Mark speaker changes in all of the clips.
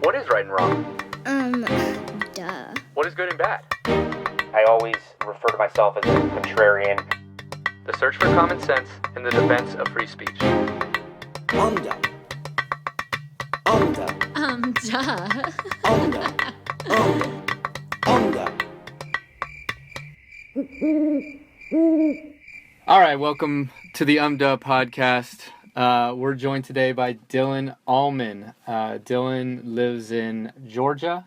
Speaker 1: What is right and wrong?
Speaker 2: Duh.
Speaker 1: What is good and bad?
Speaker 3: I always refer to myself as a contrarian.
Speaker 1: The search for common sense and the defense of free speech.
Speaker 2: Duh.
Speaker 1: All right, welcome to the Duh podcast. We're joined today by Dylan Allman. Dylan lives in Georgia.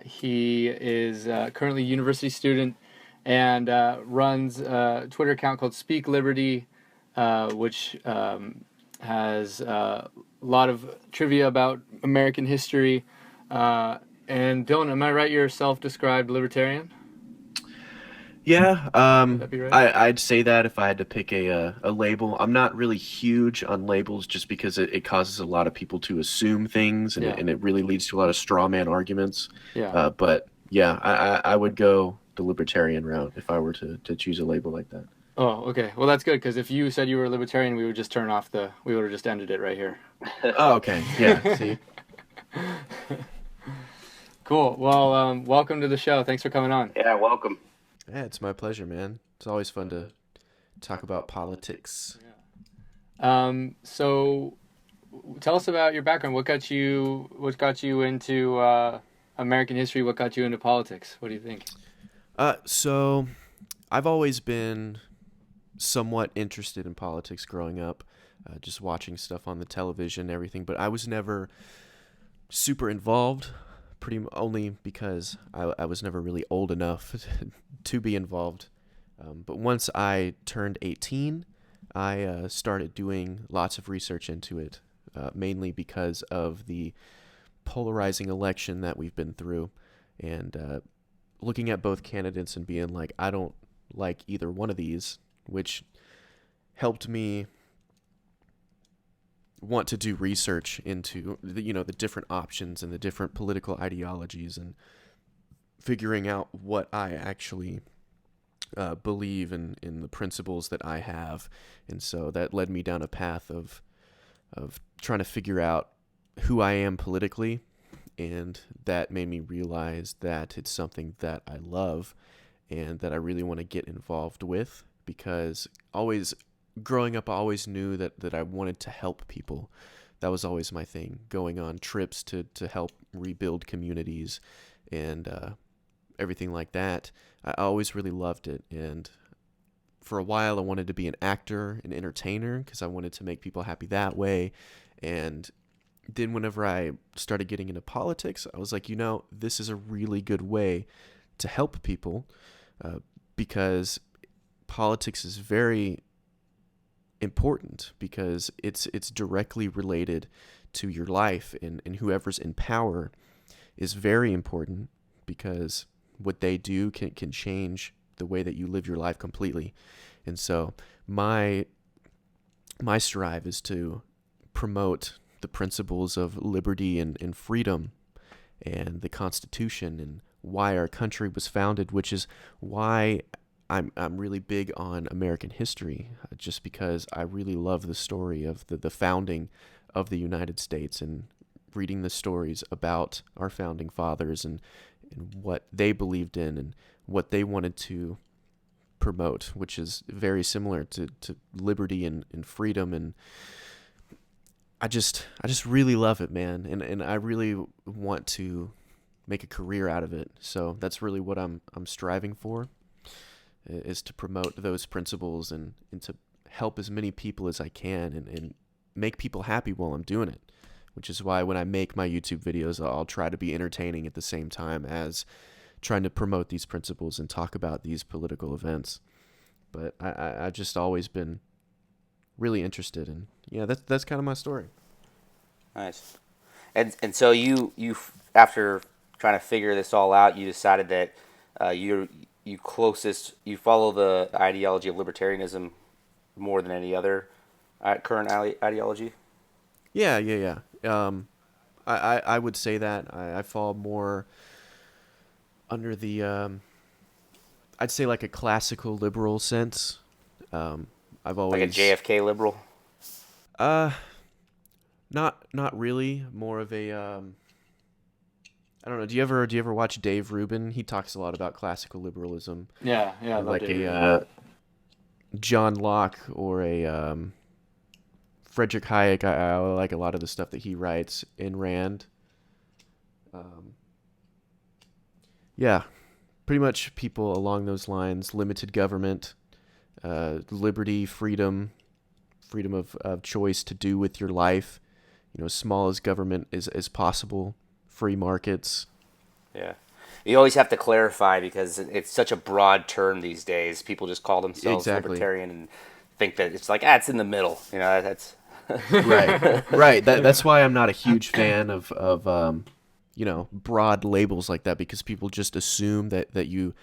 Speaker 1: He is currently a university student and runs a Twitter account called Speak Liberty, which has a lot of trivia about American history. And Dylan, am I right? You're a self-described libertarian?
Speaker 4: Yeah,
Speaker 1: Would that be right?
Speaker 4: I'd say that if I had to pick a label. I'm not really huge on labels just because it causes a lot of people to assume things, and,
Speaker 1: Yeah.
Speaker 4: it really leads to a lot of straw man arguments.
Speaker 1: Yeah.
Speaker 4: But yeah, I would go the libertarian route if I were to choose a label like that.
Speaker 1: Oh, okay. Well, that's good, because if you said you were a libertarian, we would just we would have just ended it right here.
Speaker 4: Oh, okay. Yeah, see?
Speaker 1: Cool. Well, welcome to the show. Thanks for coming on.
Speaker 3: Yeah, welcome.
Speaker 4: Yeah, it's my pleasure, man. It's always fun to talk about politics.
Speaker 1: So tell us about your background. What got you into American history? What got you into politics? What do you think?
Speaker 4: So I've always been somewhat interested in politics growing up, just watching stuff on the television and everything, but I was never super involved, only because I was never really old enough to be involved. But once I turned 18, I started doing lots of research into it, mainly because of the polarizing election that we've been through, and looking at both candidates and being like, I don't like either one of these, which helped me want to do research into the different options and the different political ideologies, and figuring out what I actually believe in the principles that I have. And so that led me down a path of trying to figure out who I am politically, and that made me realize that it's something that I love and that I really want to get involved with, because growing up, I always knew that I wanted to help people. That was always my thing, going on trips to help rebuild communities and everything like that. I always really loved it. And for a while, I wanted to be an actor, an entertainer, because I wanted to make people happy that way. And then whenever I started getting into politics, I was like, this is a really good way to help people, because politics is very important, because it's directly related to your life, and whoever's in power is very important, because what they do can change the way that you live your life completely. And so my strive is to promote the principles of liberty and freedom and the Constitution and why our country was founded, which is why I'm really big on American history, just because I really love the story of the founding of the United States, and reading the stories about our founding fathers and what they believed in and what they wanted to promote, which is very similar to liberty and freedom. And I just really love it, man, and I really want to make a career out of it. So that's really what I'm striving for, is to promote those principles and to help as many people as I can, and make people happy while I'm doing it, which is why when I make my YouTube videos, I'll try to be entertaining at the same time as trying to promote these principles and talk about these political events. But I just always been really interested, and yeah, that's kind of my story.
Speaker 3: Nice. And so you after trying to figure this all out, you decided that you follow the ideology of libertarianism more than any other current ideology?
Speaker 4: Yeah. I would say that I fall more under the I'd say like a classical liberal sense. I've
Speaker 3: Like a
Speaker 4: always
Speaker 3: JFK liberal?
Speaker 4: uh not really, more of a I don't know. Do you ever watch Dave Rubin? He talks a lot about classical liberalism,
Speaker 1: Yeah, I love
Speaker 4: like
Speaker 1: David.
Speaker 4: John Locke or a Friedrich Hayek. I like a lot of the stuff that he writes in Rand. Um, yeah, pretty much people along those lines: limited government, liberty, freedom of choice to do with your life. As small as government is possible. Free markets.
Speaker 3: Yeah. You always have to clarify because it's such a broad term these days. People just call themselves
Speaker 4: Exactly.
Speaker 3: libertarian and think that it's like, it's in the middle. That's
Speaker 4: Right. Right. That's why I'm not a huge fan of broad labels like that, because people just assume that you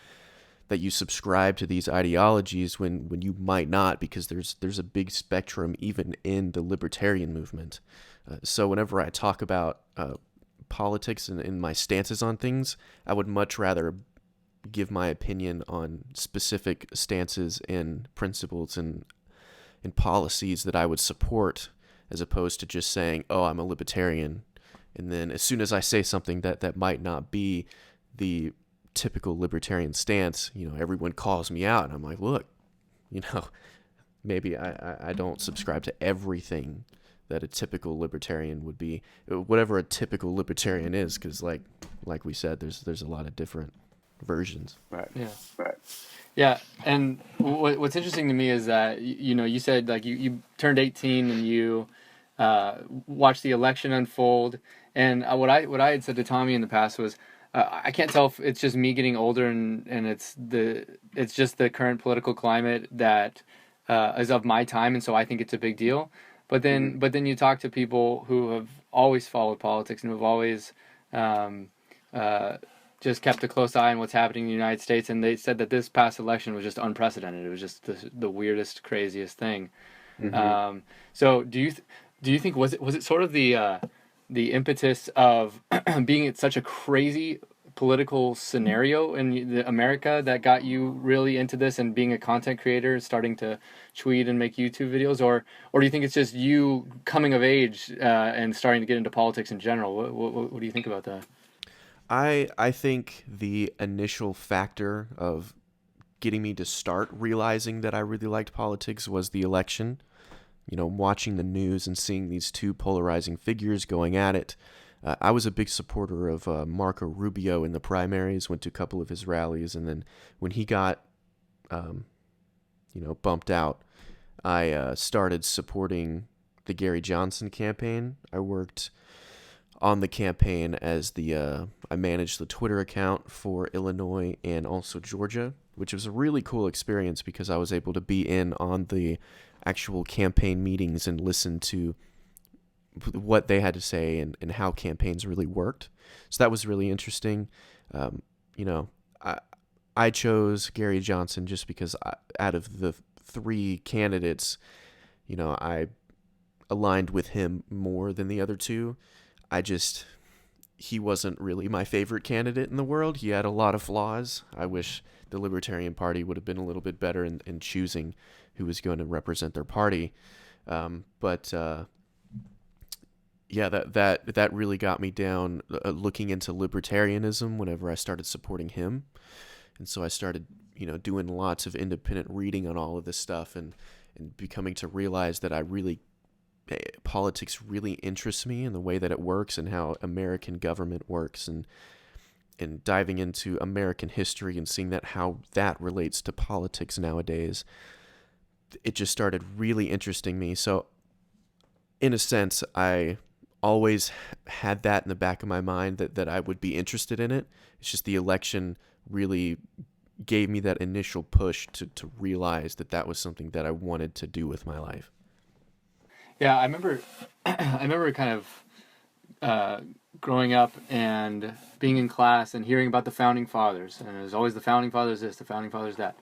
Speaker 4: subscribe to these ideologies when you might not, because there's a big spectrum even in the libertarian movement. So whenever I talk about politics and my stances on things, I would much rather give my opinion on specific stances and principles and policies that I would support, as opposed to just saying, "Oh, I'm a libertarian," and then as soon as I say something that might not be the typical libertarian stance, everyone calls me out, and I'm like, "Look, you know, maybe I don't subscribe to everything that a typical libertarian would be, whatever a typical libertarian is, because like we said, there's a lot of different versions."
Speaker 3: right.
Speaker 1: Yeah.
Speaker 3: Right.
Speaker 1: Yeah, and what's interesting to me is that you said like you turned 18 and you watched the election unfold, and what I had said to Tommy in the past was I can't tell if it's just me getting older and it's just the current political climate that is of my time, and so I think it's a big deal. But then you talk to people who have always followed politics and who have always um, just kept a close eye on what's happening in the United States, and they said that this past election was just unprecedented. It was just the weirdest, craziest thing. So do you think was it sort of the impetus of being in such a crazy political scenario in America that got you really into this and being a content creator, starting to tweet and make YouTube videos, or do you think it's just you coming of age and starting to get into politics in general? What do you think about that?
Speaker 4: I think the initial factor of getting me to start realizing that I really liked politics was the election. Watching the news and seeing these two polarizing figures going at it. I was a big supporter of Marco Rubio in the primaries, went to a couple of his rallies, and then when he got, bumped out, I started supporting the Gary Johnson campaign. I worked on the campaign as I managed the Twitter account for Illinois and also Georgia, which was a really cool experience because I was able to be in on the actual campaign meetings and listen to what they had to say and how campaigns really worked. So that was really interesting. Um, I chose Gary Johnson just because out of the three candidates, I aligned with him more than the other two. He wasn't really my favorite candidate in the world. He had a lot of flaws. I wish the Libertarian Party would have been a little bit better in choosing who was going to represent their party. But yeah, that really got me down looking into libertarianism whenever I started supporting him. And so I started, doing lots of independent reading on all of this stuff and becoming to realize that politics really interests me and the way that it works and how American government works, and diving into American history and seeing how that relates to politics nowadays. It just started really interesting me. So in a sense, I always had that in the back of my mind that I would be interested in it. It's just the election really gave me that initial push to realize that was something that I wanted to do with my life.
Speaker 1: Yeah, I remember kind of growing up and being in class and hearing about the founding fathers, and it was always the founding fathers this, the founding fathers that,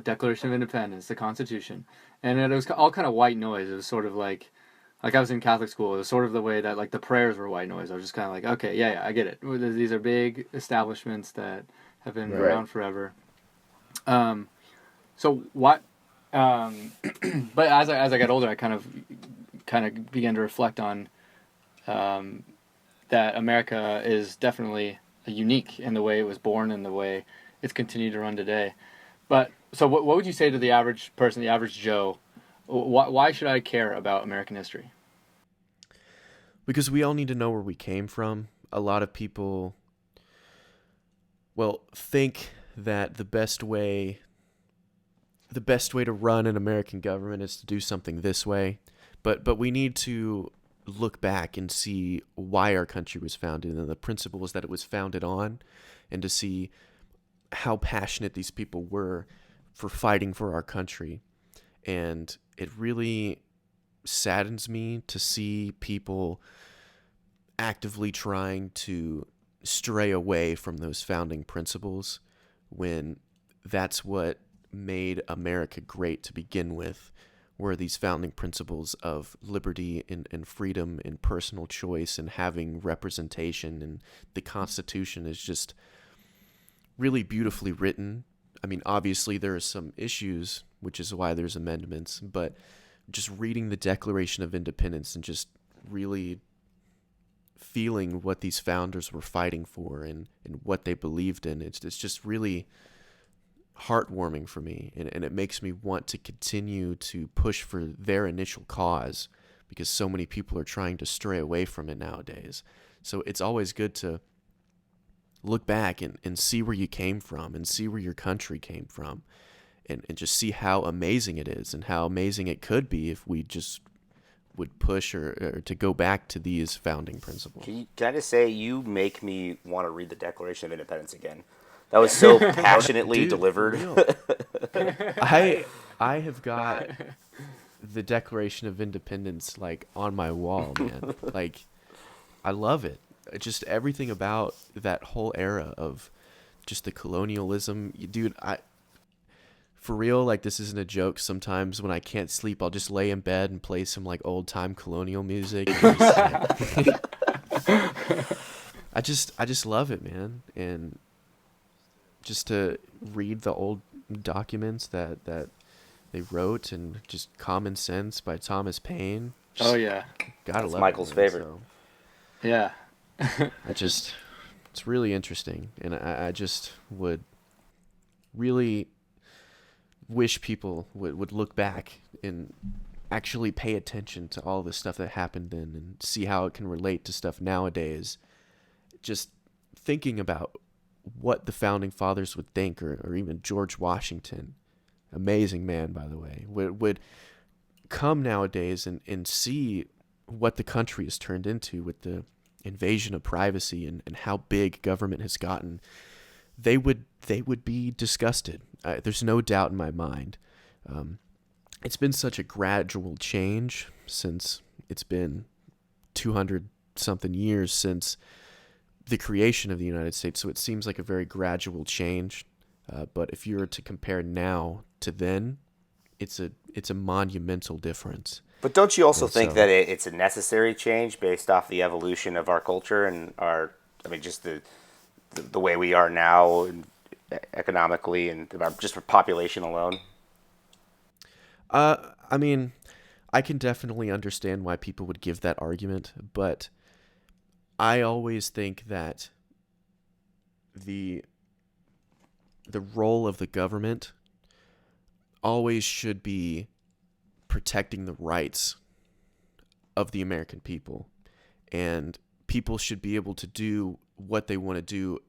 Speaker 1: Declaration of Independence, the Constitution, and it was all kind of white noise. It was sort of like I was in Catholic school. It was sort of the way that like the prayers were white noise. I was just kind of like, okay, yeah, I get it. These are big establishments that have been around forever. So But as I got older, I kind of began to reflect on that America is definitely unique in the way it was born and the way it's continued to run today. But so, what would you say to the average person, the average Joe? Why should I care about American history?
Speaker 4: Because we all need to know where we came from. A lot of people, well, think that the best way to run an American government is to do something this way. But we need to look back and see why our country was founded and the principles that it was founded on, and to see how passionate these people were for fighting for our country. And it really saddens me to see people actively trying to stray away from those founding principles when that's what made America great to begin with, were these founding principles of liberty and freedom and personal choice and having representation. And the Constitution is just really beautifully written. I mean, obviously there are some issues, which is why there's amendments, but just reading the Declaration of Independence and just really feeling what these founders were fighting for and what they believed in, it's just really heartwarming for me, and it makes me want to continue to push for their initial cause, because so many people are trying to stray away from it nowadays. So it's always good to look back and see where you came from and see where your country came from, and just see how amazing it is and how amazing it could be if we just would push or to go back to these founding principles.
Speaker 3: Can I just say, you make me want to read the Declaration of Independence again. That was so passionately
Speaker 4: Dude,
Speaker 3: delivered.
Speaker 4: I have got the Declaration of Independence like on my wall, man. Like, I love it. Just everything about that whole era of just the colonialism, dude. For real, like, this isn't a joke. Sometimes when I can't sleep, I'll just lay in bed and play some like old-time colonial music. And I just love it, man. And just to read the old documents that they wrote, and just Common Sense by Thomas Paine.
Speaker 1: Oh yeah,
Speaker 4: gotta
Speaker 3: That's
Speaker 4: love
Speaker 3: Michael's
Speaker 4: it, man.
Speaker 3: favorite.
Speaker 4: So
Speaker 1: yeah.
Speaker 4: it's really interesting, and I just would really wish people would look back and actually pay attention to all the stuff that happened then and see how it can relate to stuff nowadays. Just thinking about what the founding fathers would think, or even George Washington, amazing man, by the way, would come nowadays and see what the country has turned into with the invasion of privacy and how big government has gotten. They would be disgusted. There's no doubt in my mind. It's been such a gradual change since it's been 200 something years since the creation of the United States. So it seems like a very gradual change. But if you were to compare now to then, it's a monumental difference.
Speaker 3: But don't you also
Speaker 4: And
Speaker 3: think
Speaker 4: so-
Speaker 3: that it's a necessary change based off the evolution of our culture and just the way we are now, and economically, and just for population alone?
Speaker 4: I mean, I can definitely understand why people would give that argument, but I always think that the role of the government always should be protecting the rights of the American people, and people should be able to do what they want to do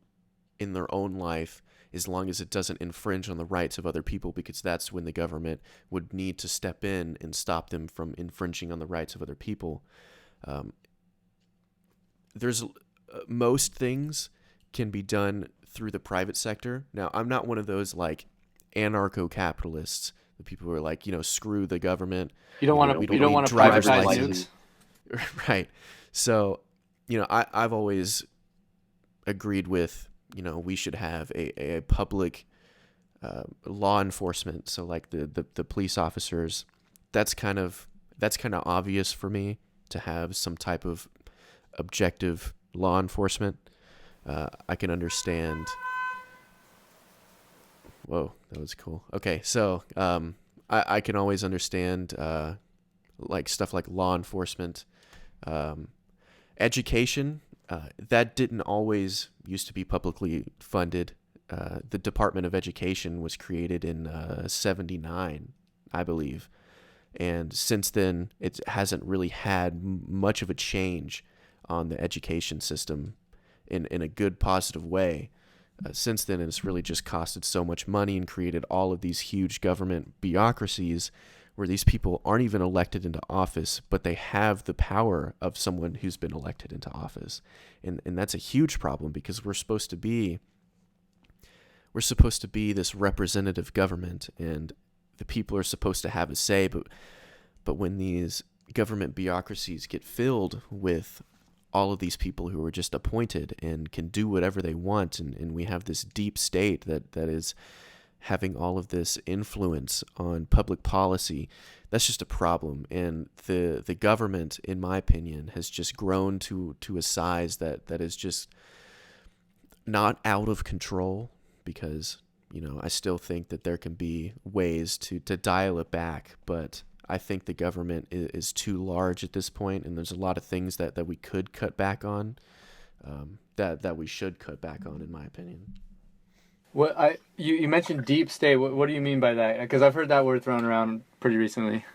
Speaker 4: in their own life as long as it doesn't infringe on the rights of other people, because that's when the government would need to step in and stop them from infringing on the rights of other people. There's most things can be done through the private sector. Now, I'm not one of those like anarcho-capitalists, the people who are like, screw the government.
Speaker 1: You don't want to.
Speaker 4: we
Speaker 1: You don't
Speaker 4: need
Speaker 1: want to
Speaker 4: driver's
Speaker 1: privatize
Speaker 4: license.
Speaker 1: nukes.
Speaker 4: Right. So, I've always agreed with, we should have a public law enforcement. So like the police officers, that's kind of obvious for me, to have some type of objective law enforcement. I can understand. Whoa, that was cool. Okay, so I can always understand like stuff like law enforcement, education. That didn't always used to be publicly funded. The Department of Education was created in '79, I believe. And since then, it hasn't really had much of a change on the education system in a good, positive way. Since then, it's really just costed so much money and created all of these huge government bureaucracies where these people aren't even elected into office, but they have the power of someone who's been elected into office. And that's a huge problem because we're supposed to be this representative government, and the people are supposed to have a say, but when these government bureaucracies get filled with all of these people who are just appointed and can do whatever they want, and we have this deep state that is having all of this influence on public policy, that's just a problem. And the government, in my opinion, has just grown to a size that is just not out of control, because, you know, I still think that there can be ways to dial it back, but I think the government is too large at this point, and there's a lot of things that we could cut back on, that we should cut back on, in my opinion.
Speaker 1: You mentioned deep state. What do you mean by that? Because I've heard that word thrown around pretty recently.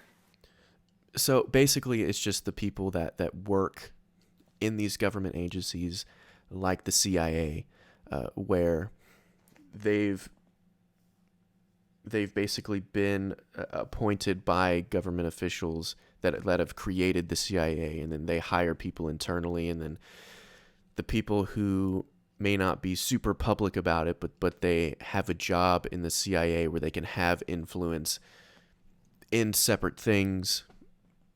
Speaker 4: So basically, it's just the people that work in these government agencies, like the CIA, where they've basically been appointed by government officials that have created the CIA, and then they hire people internally, and then the people who may not be super public about it, but they have a job in the CIA where they can have influence in separate things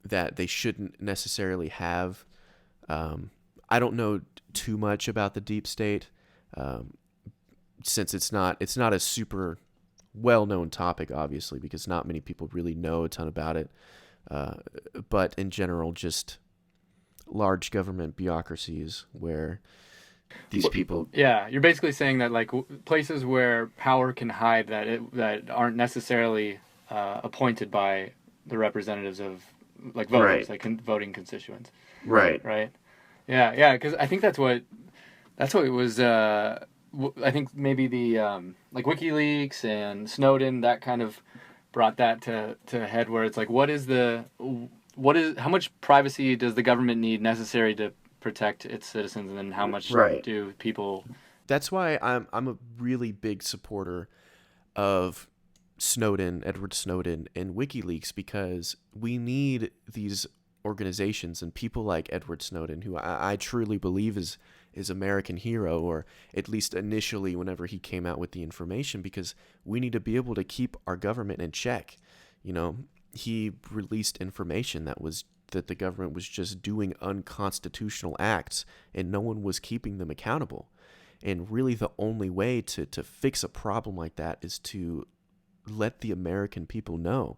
Speaker 4: that they shouldn't necessarily have. I don't know too much about the deep state, since it's not a super well-known topic, obviously, because not many people really know a ton about it. But in general, just large government bureaucracies where these people...
Speaker 1: Yeah, you're basically saying that like places where power can hide that aren't necessarily appointed by the representatives of like voters, right, like voting constituents.
Speaker 4: Right.
Speaker 1: Right. Yeah, because I think that's what it was. I think maybe the like WikiLeaks and Snowden, that kind of brought that to a head, where it's like, how much privacy does the government need necessary to protect its citizens, and then how much do people...
Speaker 4: That's why I'm a really big supporter of Edward Snowden, and WikiLeaks, because we need these organizations and people like Edward Snowden, who I truly believe is American hero, or at least initially whenever he came out with the information, because we need to be able to keep our government in check. You know, he released information that the government was just doing unconstitutional acts, and no one was keeping them accountable. And really the only way to fix a problem like that is to let the American people know,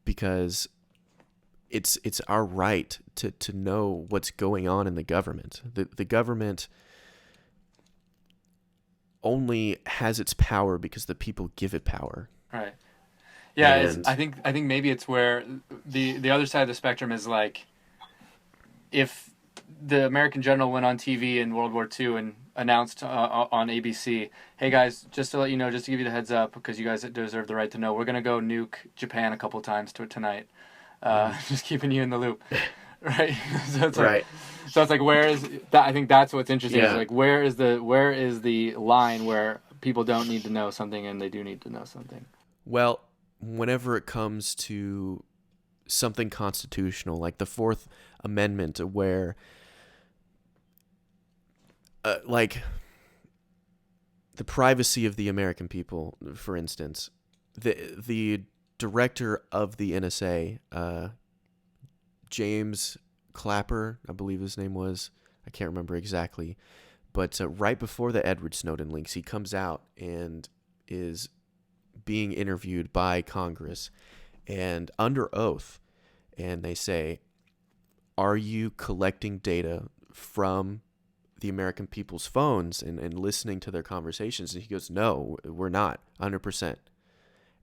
Speaker 4: because it's our right to know what's going on in the government. The government only has its power because the people give it power.
Speaker 1: Right. Yeah, I think maybe it's where the other side of the spectrum is like, if the American general went on TV in World War II and announced on ABC, hey guys, just to let you know, just to give you the heads up, because you guys deserve the right to know, we're going to go nuke Japan a couple times tonight. Just keeping you in the loop. Right? So it's like, so it's like, where is that? I think that's what's interesting. Yeah. Is like, where is the line where people don't need to know something and they do need to know something?
Speaker 4: Well, whenever it comes to something constitutional, like the Fourth Amendment, where like the privacy of the American people, for instance, the director of the NSA, James Clapper, I believe his name was, I can't remember exactly, but right before the Edward Snowden links, he comes out and is being interviewed by Congress and under oath, and they say, are you collecting data from the American people's phones and listening to their conversations? And he goes, no, we're not, 100%.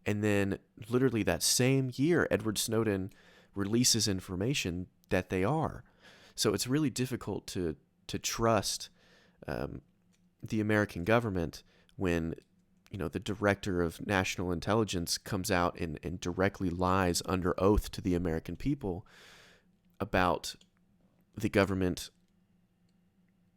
Speaker 4: And then literally that same year, Edward Snowden releases information that they are. So it's really difficult to trust the American government when, the director of national intelligence comes out and directly lies under oath to the American people about the government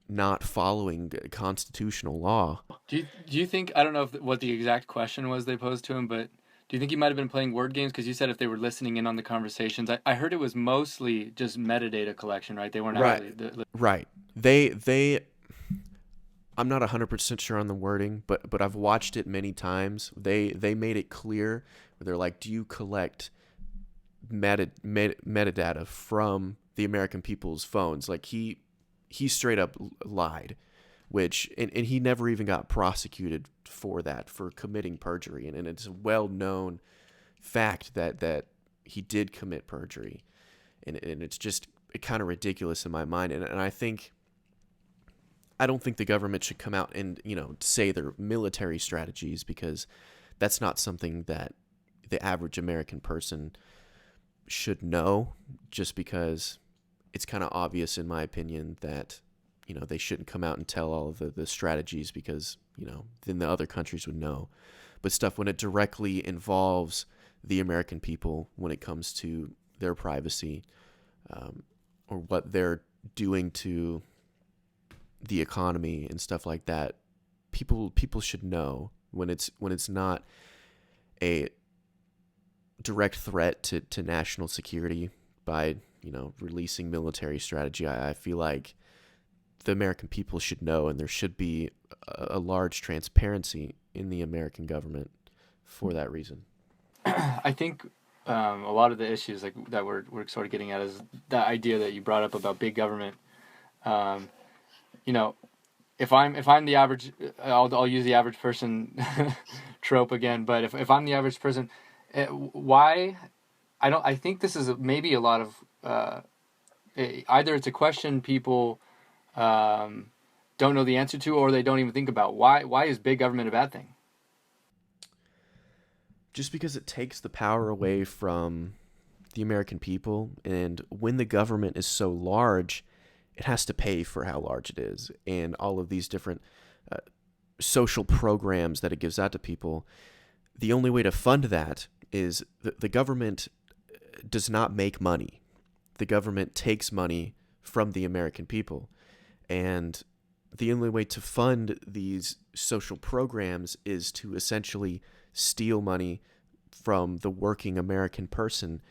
Speaker 4: not following constitutional law.
Speaker 1: Do you think, I don't know what the exact question was they posed to him, but do you think he might have been playing word games? Because you said if they were listening in on the conversations. I heard it was mostly just metadata collection, right? They weren't actually...
Speaker 4: Right. They I'm not 100% sure on the wording, but I've watched it many times. They made it clear. They're like, do you collect metadata from the American people's phones? Like he straight up lied, which and he never even got prosecuted for that, for committing perjury. And it's a well-known fact that he did commit perjury. And it's just kind of ridiculous in my mind. And I don't think the government should come out and, say their military strategies, because that's not something that the average American person should know, just because it's kind of obvious, in my opinion, that, they shouldn't come out and tell all of the strategies, because, then the other countries would know. But stuff when it directly involves the American people, when it comes to their privacy, or what they're doing to the economy and stuff like that, people should know when it's not a direct threat to national security by releasing military strategy. I feel like the American people should know, and there should be a large transparency in the American government for that reason.
Speaker 1: I think a lot of the issues that we're sort of getting at is that idea that you brought up about big government. If I'm the average, I'll use the average person trope again. But if I'm the average person, why? I think this is maybe a lot of either it's a question people don't know the answer to, or they don't even think about. Why is big government a bad thing?
Speaker 4: Just because it takes the power away from the American people, and when the government is so large, it has to pay for how large it is, and all of these different social programs that it gives out to people. The only way to fund that is the government does not make money. The government takes money from the American people, and the only way to fund these social programs is to essentially steal money from the working American person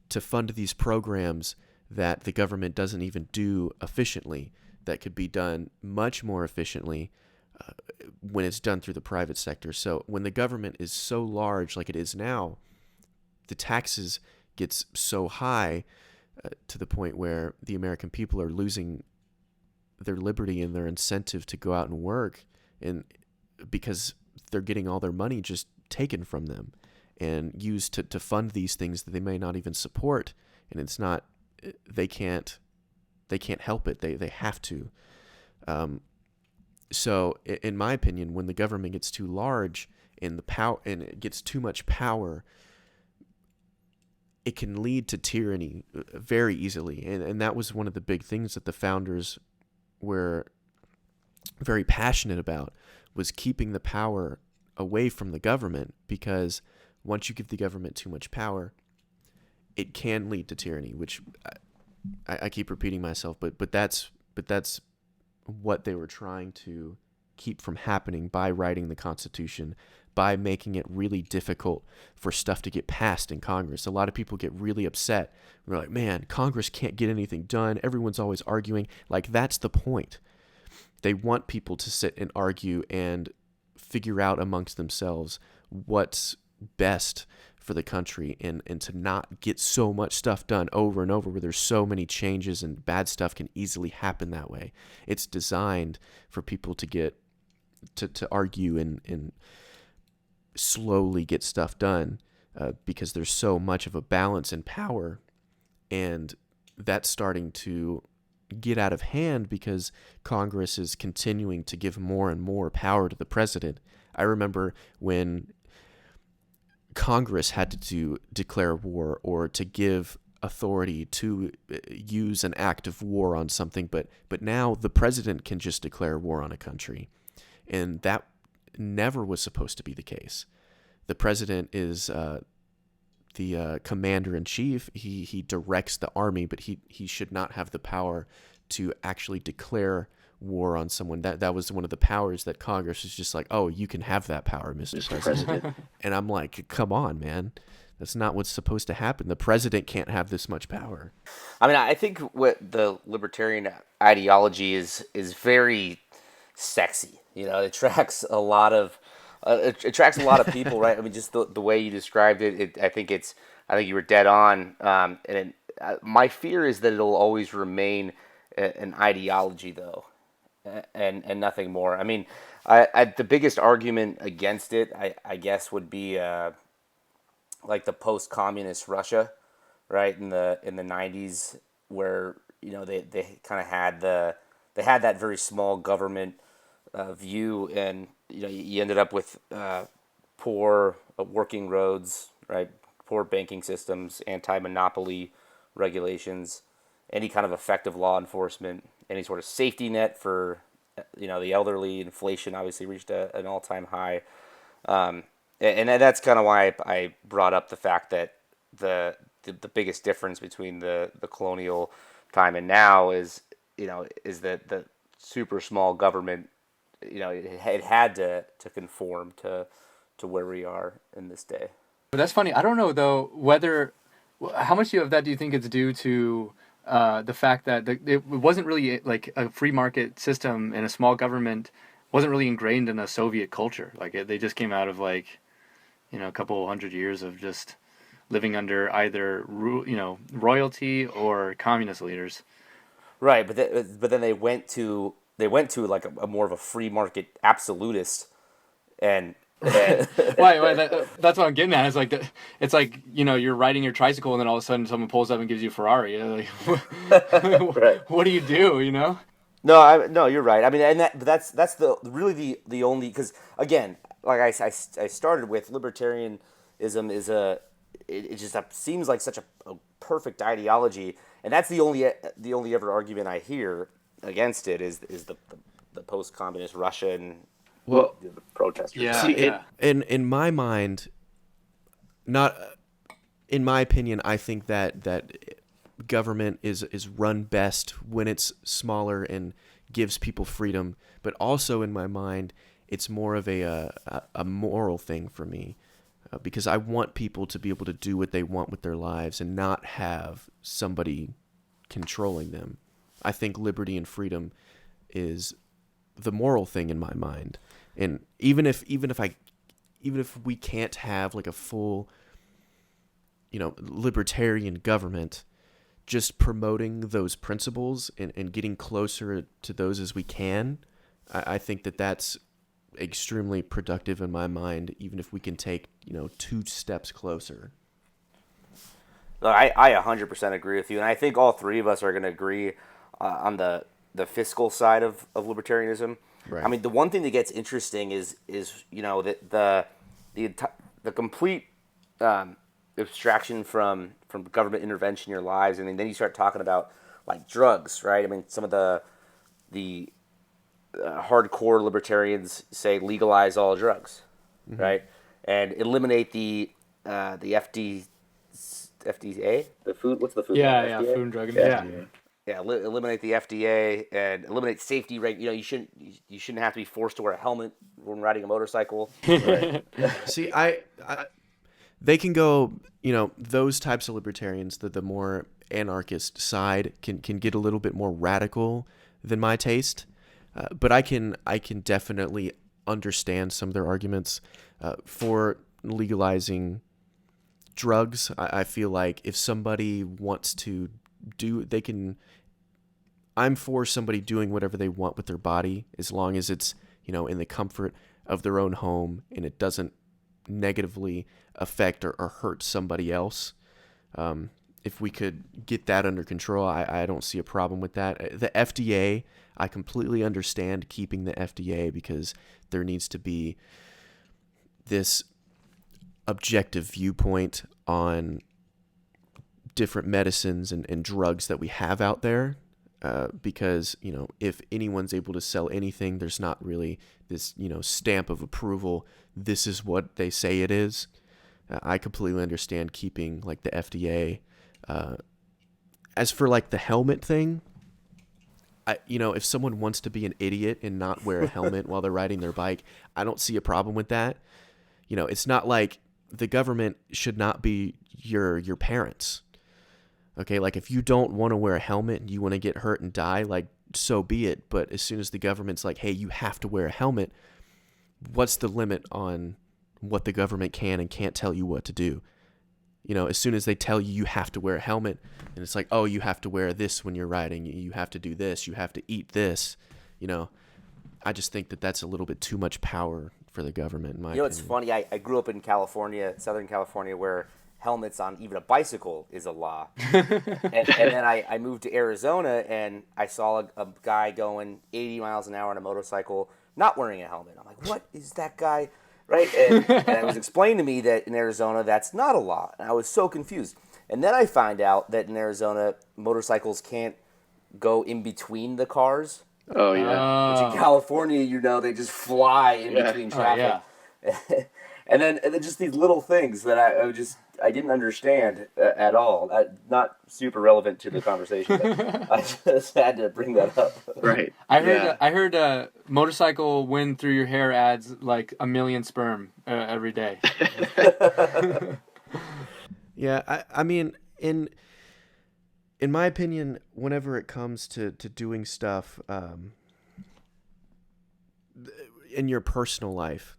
Speaker 4: to fund these programs that the government doesn't even do efficiently, that could be done much more efficiently when it's done through the private sector. So when the government is so large like it is now, the taxes gets so high to the point where the American people are losing their liberty and their incentive to go out and work, and because they're getting all their money just taken from them and used to fund these things that they may not even support. And it's not, they can't help it. They have to. So in my opinion, when the government gets too large and it gets too much power, it can lead to tyranny very easily. And that was one of the big things that the founders were very passionate about, was keeping the power away from the government, because once you give the government too much power, it can lead to tyranny, which I keep repeating myself, but that's what they were trying to keep from happening by writing the Constitution, by making it really difficult for stuff to get passed in Congress. A lot of people get really upset. They're like, man, Congress can't get anything done. Everyone's always arguing. Like, that's the point. They want people to sit and argue and figure out amongst themselves what's best for the country, and to not get so much stuff done over and over, where there's so many changes and bad stuff can easily happen that way. It's designed for people to get to argue and slowly get stuff done, because there's so much of a balance in power, and that's starting to get out of hand because Congress is continuing to give more and more power to the president. I remember when Congress had to declare war or to give authority to use an act of war on something, but now the president can just declare war on a country, and that never was supposed to be the case. The president is the commander-in-chief. He directs the army, but he should not have the power to actually declare war on someone. That was one of the powers that Congress was just like, oh, you can have that power, Mr. President. And I'm like, come on, man. That's not what's supposed to happen. The president can't have this much power.
Speaker 3: I mean, I think what the libertarian ideology is very sexy. You know, it attracts a lot of people, right? I mean, just the way you described it, I think you were dead on. My fear is that it'll always remain an ideology, though, and nothing more. I mean, the biggest argument against it, I guess, would be like the post-communist Russia, right, in the 90s, where, you know, they kind of had that very small government view, and, you know, you ended up with poor working roads, right, poor banking systems, anti-monopoly regulations, any kind of effective law enforcement, any sort of safety net for, you know, the elderly. Inflation obviously reached an all-time high. And that's kind of why I brought up the fact that the biggest difference between the colonial time and now is that the super small government, you know, it had to conform to where we are in this day.
Speaker 1: But that's funny. I don't know, though, how much of that do you think is due to the fact that it wasn't really like a free market system, and a small government wasn't really ingrained in a Soviet culture. Like they just came out of, like, you know, a couple hundred years of just living under either royalty or communist leaders.
Speaker 3: Right, but then they went to like a more of a free market absolutist, and
Speaker 1: Why that's what I'm getting at. It's like, you know, you're riding your tricycle and then all of a sudden someone pulls up and gives you a Ferrari. You're like,
Speaker 3: right.
Speaker 1: What do you do? You know?
Speaker 3: No, you're right. I mean, and that's the only, because again, like I started with, libertarianism is it just seems like such a perfect ideology, and that's the only ever argument I hear against it is the post-communist Russia and the protesters.
Speaker 1: Yeah.
Speaker 4: See, in my mind, not in my opinion, I think that government is run best when it's smaller and gives people freedom. But also in my mind, it's more of a moral thing for me, because I want people to be able to do what they want with their lives and not have somebody controlling them. I think liberty and freedom is the moral thing in my mind. And even if we can't have like a full, you know, libertarian government, just promoting those principles and getting closer to those as we can, I think that's extremely productive in my mind, even if we can take, you know, 2 steps closer.
Speaker 3: I 100% agree with you, and I think all three of us are going to agree on the fiscal side of libertarianism.
Speaker 4: Right.
Speaker 3: I mean, the one thing that gets interesting is you know, the complete abstraction from government intervention in your lives, and then you start talking about like drugs, right? I mean, some of the hardcore libertarians say legalize all drugs, mm-hmm. right, and eliminate the FDA, the food. What's the food?
Speaker 1: Yeah, Food and Drug Administration.
Speaker 3: Yeah, eliminate the FDA and eliminate safety. Right, you know, you shouldn't have to be forced to wear a helmet when riding a motorcycle. Right.
Speaker 4: See, they can go, you know, those types of libertarians, the more anarchist side can get a little bit more radical than my taste. But I can definitely understand some of their arguments for legalizing drugs. I feel like if somebody wants to they can. I'm for somebody doing whatever they want with their body, as long as it's, you know, in the comfort of their own home and it doesn't negatively affect or hurt somebody else. If we could get that under control, I don't see a problem with that. The FDA, I completely understand keeping the FDA, because there needs to be this objective viewpoint on different medicines and drugs that we have out there, because, you know, if anyone's able to sell anything, there's not really this, you know, stamp of approval. This is what they say it is. I completely understand keeping like the FDA. As for like the helmet thing, you know, if someone wants to be an idiot and not wear a helmet while they're riding their bike, I don't see a problem with that. You know, it's not like the government should not be your parents. Okay, like if you don't want to wear a helmet and you want to get hurt and die, like so be it. But as soon as the government's like, hey, you have to wear a helmet, what's the limit on what the government can and can't tell you what to do? You know, as soon as they tell you you have to wear a helmet, and it's like, oh, you have to wear this when you're riding, you have to do this, you have to eat this, you know, I just think that that's a little bit too much power for the government, in my opinion.
Speaker 3: It's funny. I grew up in California, Southern California, where helmets on even a bicycle is a law. and then I moved to Arizona, and I saw a guy going 80 miles an hour on a motorcycle not wearing a helmet. I'm like, what is that guy? Right? And it was explained to me that in Arizona, that's not a law. And I was so confused. And then I find out that in Arizona, motorcycles can't go in between the cars.
Speaker 5: Oh, yeah.
Speaker 3: Which in California, you know, they just fly in between traffic. Oh, yeah. and then just these little things that I didn't understand at all. Not super relevant to the conversation, but I just had to bring that up.
Speaker 5: Right.
Speaker 1: I heard motorcycle wind through your hair adds like 1 million sperm every day.
Speaker 4: Yeah, I mean, in my opinion, whenever it comes to doing stuff in your personal life,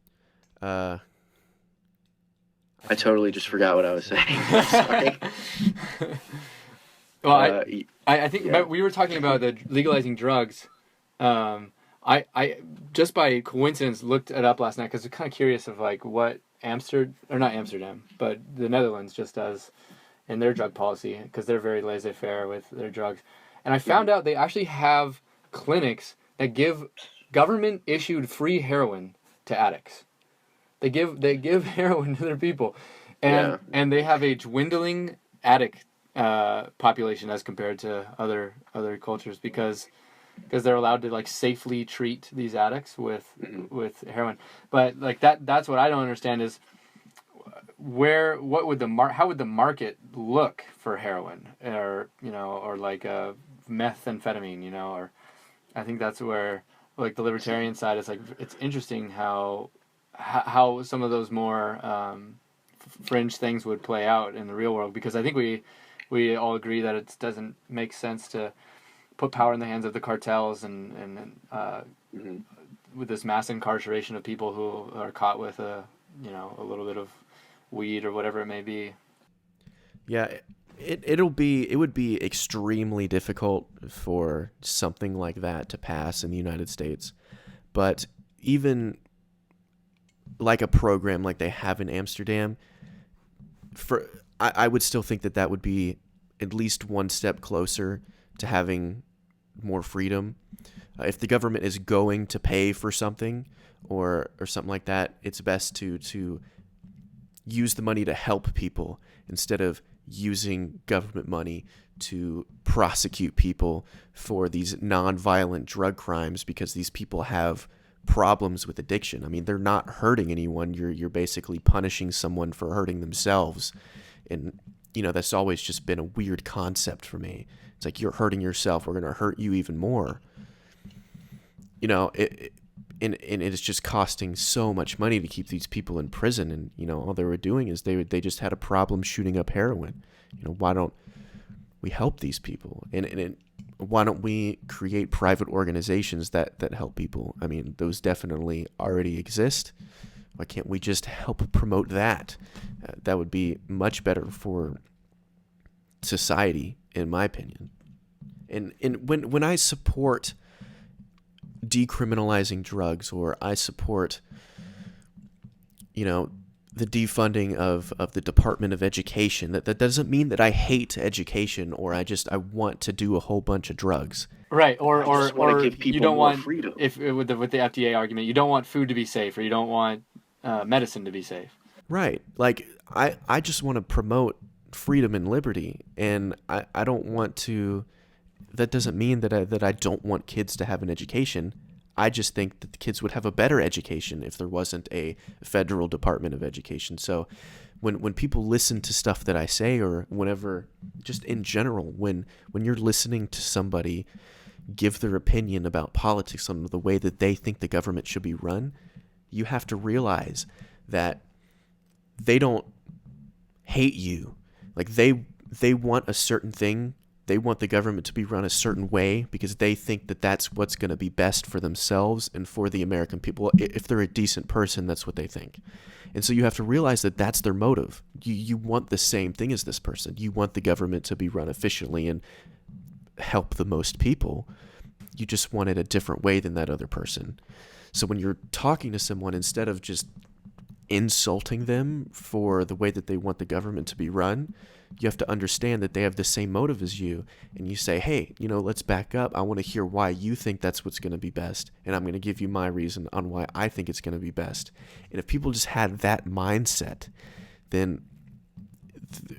Speaker 5: I totally just forgot what I was saying. Sorry.
Speaker 1: Well, I think we were talking about the legalizing drugs. I just by coincidence looked it up last night because I was kind of curious of like what not Amsterdam, but the Netherlands just does in their drug policy, because they're very laissez-faire with their drugs. And I found out they actually have clinics that give government-issued free heroin to addicts. They give heroin to their people, and they have a dwindling addict population as compared to other cultures because they're allowed to like safely treat these addicts with heroin. But like that's what I don't understand is how would the market look for heroin, or or like methamphetamine, or I think that's where like the libertarian side is like, it's interesting how some of those more fringe things would play out in the real world, because I think we all agree that it doesn't make sense to put power in the hands of the cartels and with this mass incarceration of people who are caught with a little bit of weed or whatever it may be.
Speaker 4: Yeah, it would be extremely difficult for something like that to pass in the United States. But even like a program like they have in Amsterdam, I would still think that would be at least one step closer to having more freedom. If the government is going to pay for something or something like that, it's best to use the money to help people instead of using government money to prosecute people for these non-violent drug crimes, because these people have problems with addiction. I mean, they're not hurting anyone. You're basically punishing someone for hurting themselves. And that's always just been a weird concept for me. It's like, you're hurting yourself, we're going to hurt you even more. And it's just costing so much money to keep these people in prison. And all they were doing is they just had a problem shooting up heroin. Why don't we help these people? And why don't we create private organizations that help people? I mean, those definitely already exist. Why can't we just help promote that? That would be much better for society, in my opinion. And when I support decriminalizing drugs, or I support, the defunding of the Department of Education, that doesn't mean that I hate education or I want to do a whole bunch of drugs.
Speaker 1: Right, or
Speaker 5: give people
Speaker 1: you don't
Speaker 5: more
Speaker 1: want
Speaker 5: freedom.
Speaker 1: If with the FDA argument, you don't want food to be safe, or you don't want medicine to be safe.
Speaker 4: Right. Like, I just want to promote freedom and liberty, and I don't want to. That doesn't mean that I don't want kids to have an education. I just think that the kids would have a better education if there wasn't a federal Department of Education. So when people listen to stuff that I say, or whenever, just in general, when you're listening to somebody give their opinion about politics on the way that they think the government should be run, you have to realize that they don't hate you. Like, they want a certain thing. They want the government to be run a certain way because they think that that's what's going to be best for themselves and for the American people. If they're a decent person, that's what they think. And so you have to realize that that's their motive. You want the same thing as this person. You want the government to be run efficiently and help the most people. You just want it a different way than that other person. So when you're talking to someone, instead of just insulting them for the way that they want the government to be run, you have to understand that they have the same motive as you, and you say, hey, let's back up. I want to hear why you think that's what's going to be best, and I'm going to give you my reason on why I think it's going to be best. And if people just had that mindset, then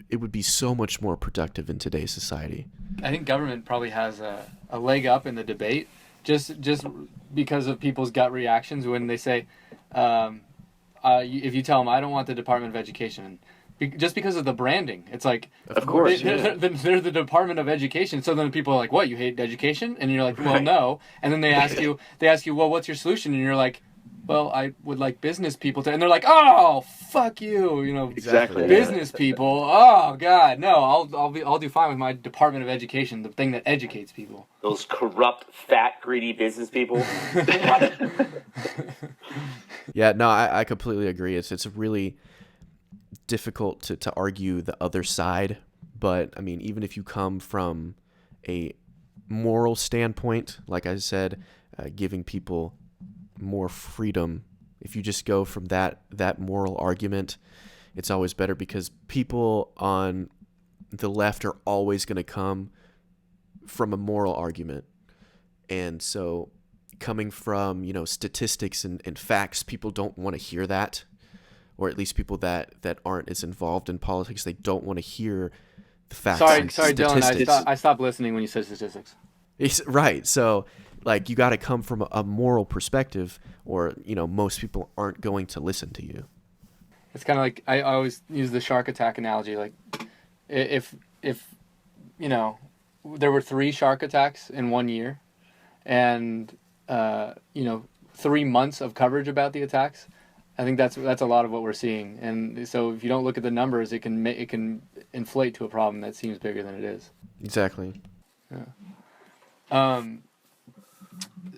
Speaker 4: it would be so much more productive in today's society.
Speaker 1: I think government probably has a leg up in the debate just because of people's gut reactions when they say, if you tell them, I don't want the Department of Education, just because of the branding. It's like,
Speaker 5: Of course,
Speaker 1: they're the Department of Education. So then people are like, what, you hate education? And you're like, well, no. And then they ask you, well, what's your solution? And you're like, well, I would like business people to, and they're like, oh, fuck you,
Speaker 5: Exactly.
Speaker 1: business people. Oh God, no, I'll do fine with my Department of Education, the thing that educates people.
Speaker 6: Those corrupt, fat, greedy business people.
Speaker 4: Yeah, no, I completely agree. It's really difficult to argue the other side, but I mean, even if you come from a moral standpoint, like I said, giving people more freedom, if you just go from that moral argument, it's always better, because people on the left are always going to come from a moral argument. And so coming from, statistics and facts, people don't want to hear that, or at least people that aren't as involved in politics, they don't want to hear the facts.
Speaker 1: Sorry,
Speaker 4: statistics.
Speaker 1: Dylan, I stopped listening when you said statistics.
Speaker 4: Right. So, like, you got to come from a moral perspective, or most people aren't going to listen to you.
Speaker 1: It's kind of like, I always use the shark attack analogy. Like, if there were 3 shark attacks in 1 year, and 3 months of coverage about the attacks, I think that's a lot of what we're seeing. And so if you don't look at the numbers, it can inflate to a problem that seems bigger than it is.
Speaker 4: Exactly.
Speaker 1: Yeah.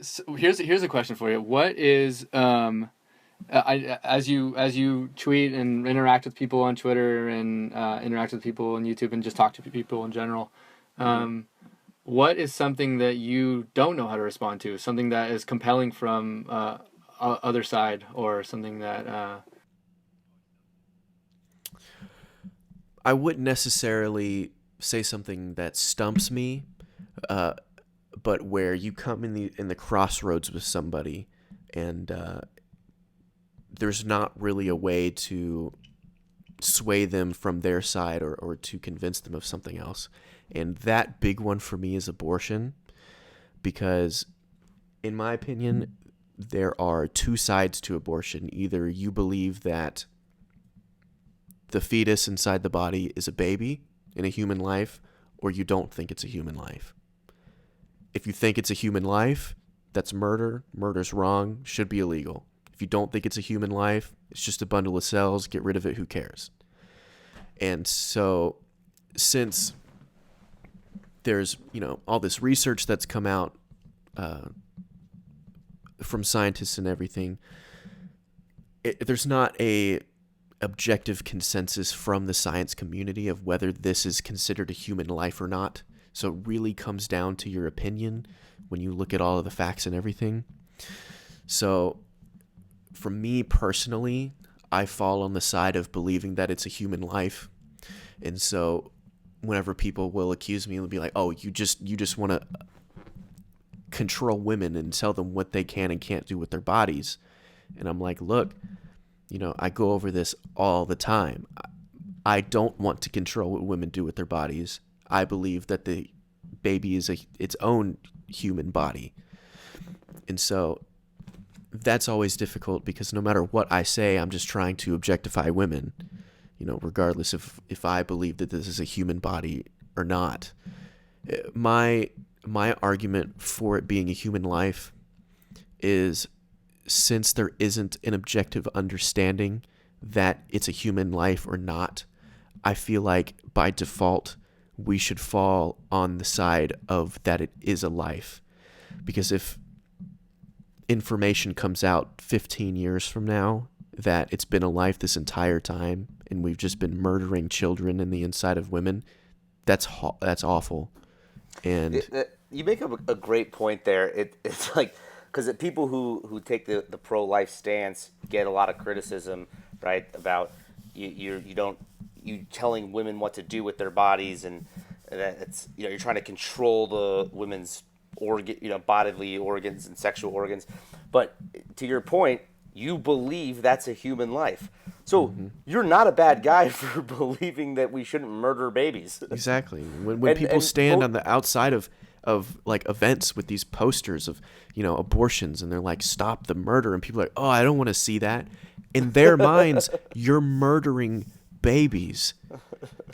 Speaker 1: So here's a question for you. What is as you tweet and interact with people on Twitter and interact with people on YouTube and just talk to people in general, what is something that you don't know how to respond to? Something that is compelling from other side, or something that
Speaker 4: I wouldn't necessarily say something that stumps me, but where you come in the crossroads with somebody, and there's not really a way to sway them from their side, or to convince them of something else. And that big one for me is abortion, because in my opinion, there are 2 sides to abortion. Either you believe that the fetus inside the body is a baby in a human life, or you don't think it's a human life. If you think it's a human life, that's murder. Murder's wrong, should be illegal. If you don't think it's a human life, it's just a bundle of cells, get rid of it, who cares? And so, since there's, all this research that's come out from scientists and everything, there's not a objective consensus from the science community of whether this is considered a human life or not. So it really comes down to your opinion when you look at all of the facts and everything. So for me personally, I fall on the side of believing that it's a human life. And so whenever people will accuse me, they'll be like, oh, you just want to control women and tell them what they can and can't do with their bodies. And I'm like, look, I go over this all the time. I don't want to control what women do with their bodies. I believe that the baby is its own human body. And so that's always difficult because no matter what I say, I'm just trying to objectify women, regardless if I believe that this is a human body or not. My argument for it being a human life is, since there isn't an objective understanding that it's a human life or not, I feel like by default we should fall on the side of that it is a life. Because if information comes out 15 years from now that it's been a life this entire time and we've just been murdering children in the inside of women, that's awful. And
Speaker 3: you make up a great point there. It's like, because people who take the pro-life stance get a lot of criticism, right, about you telling women what to do with their bodies, and that it's you're trying to control the women's bodily organs and sexual organs. But to your point, you believe that's a human life. So you're not a bad guy for believing that we shouldn't murder babies.
Speaker 4: Exactly. When people stand on the outside of like events with these posters of, abortions, and they're like, stop the murder, and people are like, oh, I don't want to see that. In their minds, you're murdering babies.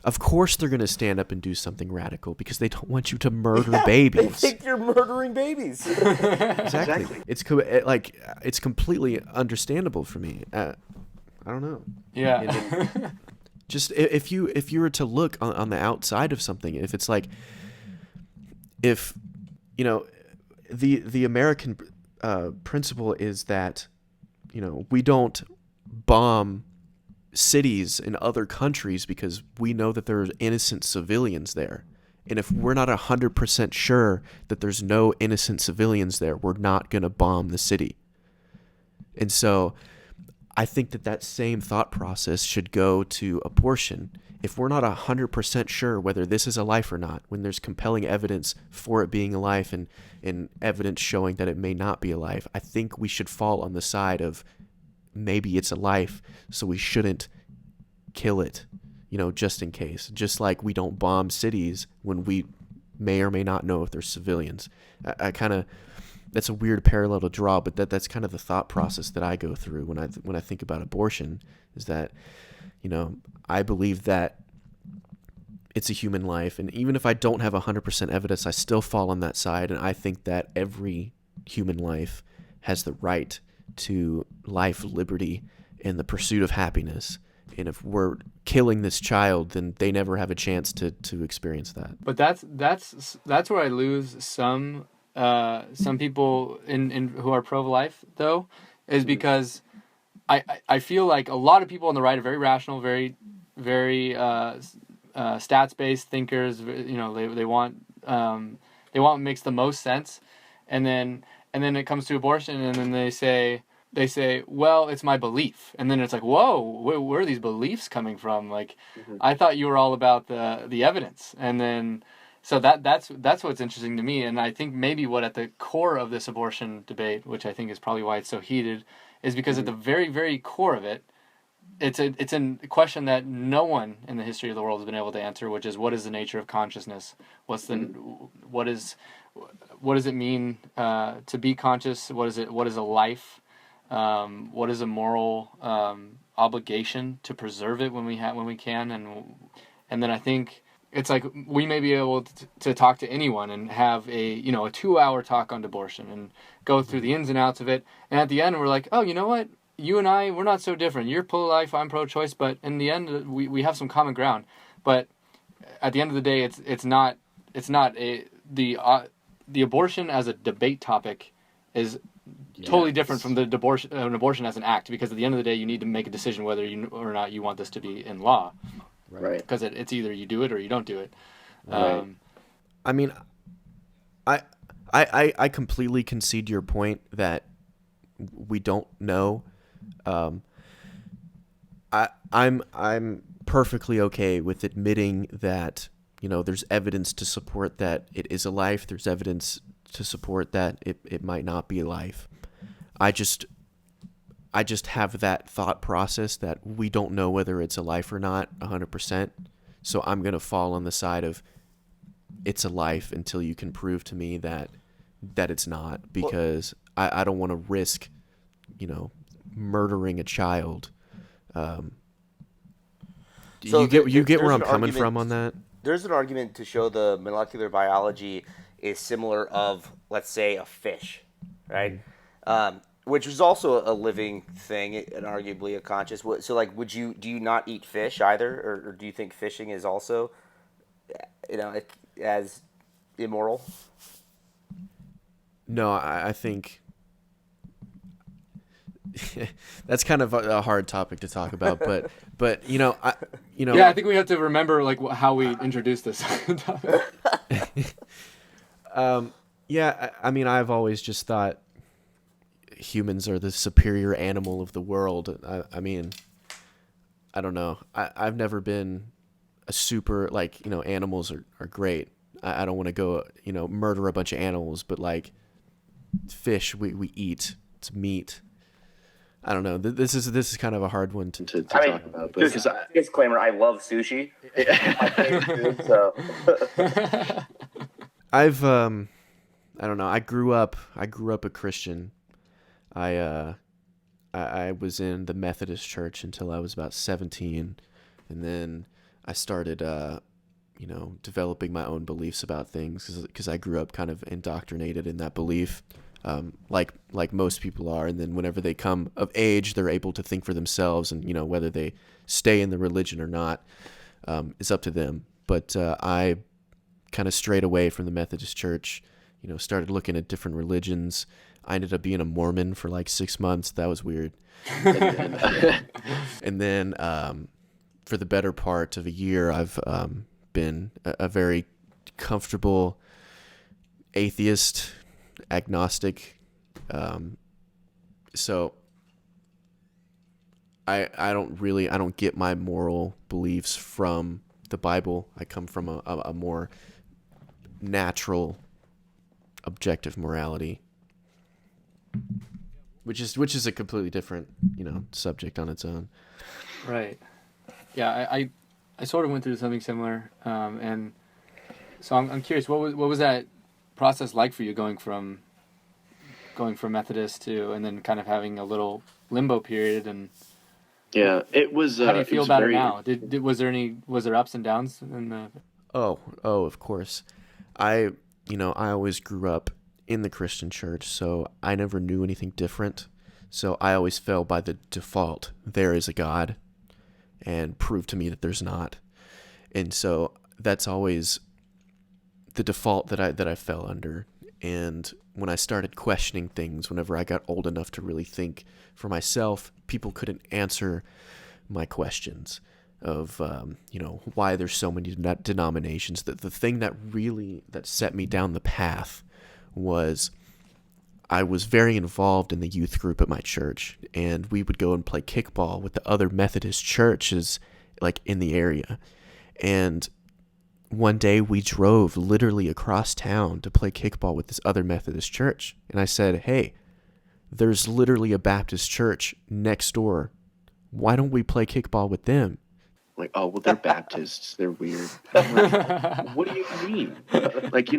Speaker 4: Of course they're going to stand up and do something radical because they don't want you to murder babies.
Speaker 3: They think you're murdering babies.
Speaker 4: Exactly. It's completely understandable for me. I don't know.
Speaker 1: Yeah.
Speaker 4: Just if you were to look on the outside of something, if it's like, if the American principle is that we don't bomb cities in other countries because we know that there are innocent civilians there. And if we're not 100% sure that there's no innocent civilians there, we're not going to bomb the city. And so I think that same thought process should go to abortion. If we're not 100% sure whether this is a life or not, when there's compelling evidence for it being a life and evidence showing that it may not be a life, I think we should fall on the side of maybe it's a life, so we shouldn't kill it, just in case. Just like we don't bomb cities when we may or may not know if there's civilians. I kind of, that's a weird parallel to draw, but that's kind of the thought process that I go through when I think about abortion, is that, I believe that it's a human life, and even if I don't have 100% evidence, I still fall on that side, and I think that every human life has the right to life, liberty, and the pursuit of happiness. And if we're killing this child, then they never have a chance to experience that.
Speaker 1: But that's where I lose some people in who are pro-life, though, is because I feel like a lot of people on the right are very rational, very stats-based thinkers. They want what makes the most sense, and then it comes to abortion, and then they say, well, it's my belief, and then it's like, whoa, where are these beliefs coming from? Like, I thought you were all about the evidence, and then so that's what's interesting to me, and I think maybe what at the core of this abortion debate, which I think is probably why it's so heated, is because at the very, very core of it, it's a question that no one in the history of the world has been able to answer, which is, what is the nature of consciousness? What does it mean to be conscious? What is a life? What is a moral obligation to preserve it when we can? And then I think it's like we may be able to talk to anyone and have a 2-hour talk on abortion and go through the ins and outs of it. And at the end, we're like, oh, you know what? You and I, we're not so different. You're pro-life, I'm pro-choice, but in the end, we have some common ground. But at the end of the day, it's not the abortion as a debate topic is totally different from the abortion as an act, because at the end of the day, you need to make a decision whether you or not you want this to be in law.
Speaker 5: Right.
Speaker 1: Because it's either you do it or you don't do it.
Speaker 5: Right.
Speaker 4: I mean, I completely concede your point that we don't know. I'm perfectly okay with admitting that, there's evidence to support that it is a life. There's evidence to support that it might not be a life. I just have that thought process that we don't know whether it's a life or not 100%. So I'm going to fall on the side of it's a life until you can prove to me that it's not, because I don't want to risk, murdering a child. So you get where I'm coming from on that?
Speaker 3: There's an argument to show the molecular biology is similar of, let's say, a fish, right? Which is also a living thing and arguably a conscious. So, like, do you not eat fish either, or do you think fishing is also, as immoral?
Speaker 4: No, I think that's kind of a hard topic to talk about, but
Speaker 1: Yeah, I think we have to remember like how we introduced this.
Speaker 4: Yeah, I mean, I've always just thought humans are the superior animal of the world. I mean, I don't know. I've never been a super, like, animals are great. I don't want to go, murder a bunch of animals, but like fish, we eat. It's meat. I don't know. This is kind of a hard one to talk about. But
Speaker 6: just disclaimer: I love sushi. My favorite food, so.
Speaker 4: I don't know. I grew up a Christian. I was in the Methodist church until I was about 17, and then I started developing my own beliefs about things because I grew up kind of indoctrinated in that belief. Like most people are, and then whenever they come of age, they're able to think for themselves, and whether they stay in the religion or not is up to them. But I kind of strayed away from the Methodist Church, started looking at different religions. I ended up being a Mormon for like 6 months. That was weird. And then for the better part of a year, I've been a very comfortable atheist, agnostic. So I don't get my moral beliefs from the Bible. I come from a more natural, objective morality, which is a completely different subject on its own.
Speaker 1: Right. Yeah, I sort of went through something similar, and so I'm curious, what was that process like for you, going from Methodist to, and then kind of having a little limbo period? And
Speaker 5: yeah, it was.
Speaker 1: How do you feel about it now? Was there ups and downs in the?
Speaker 4: Oh, of course. I always grew up in the Christian church, so I never knew anything different. So I always fell by the default, there is a God, and prove to me that there's not. And so that's always the default that I fell under. And when I started questioning things, whenever I got old enough to really think for myself, people couldn't answer my questions of, why there's so many denominations. The thing that set me down the path was I was very involved in the youth group at my church, and we would go and play kickball with the other Methodist churches like in the area. And one day we drove literally across town to play kickball with this other Methodist church. And I said, hey, there's literally a Baptist church next door. Why don't we play kickball with them?
Speaker 5: Like, oh, well, they're Baptists. They're weird. Like, what do you mean? Like,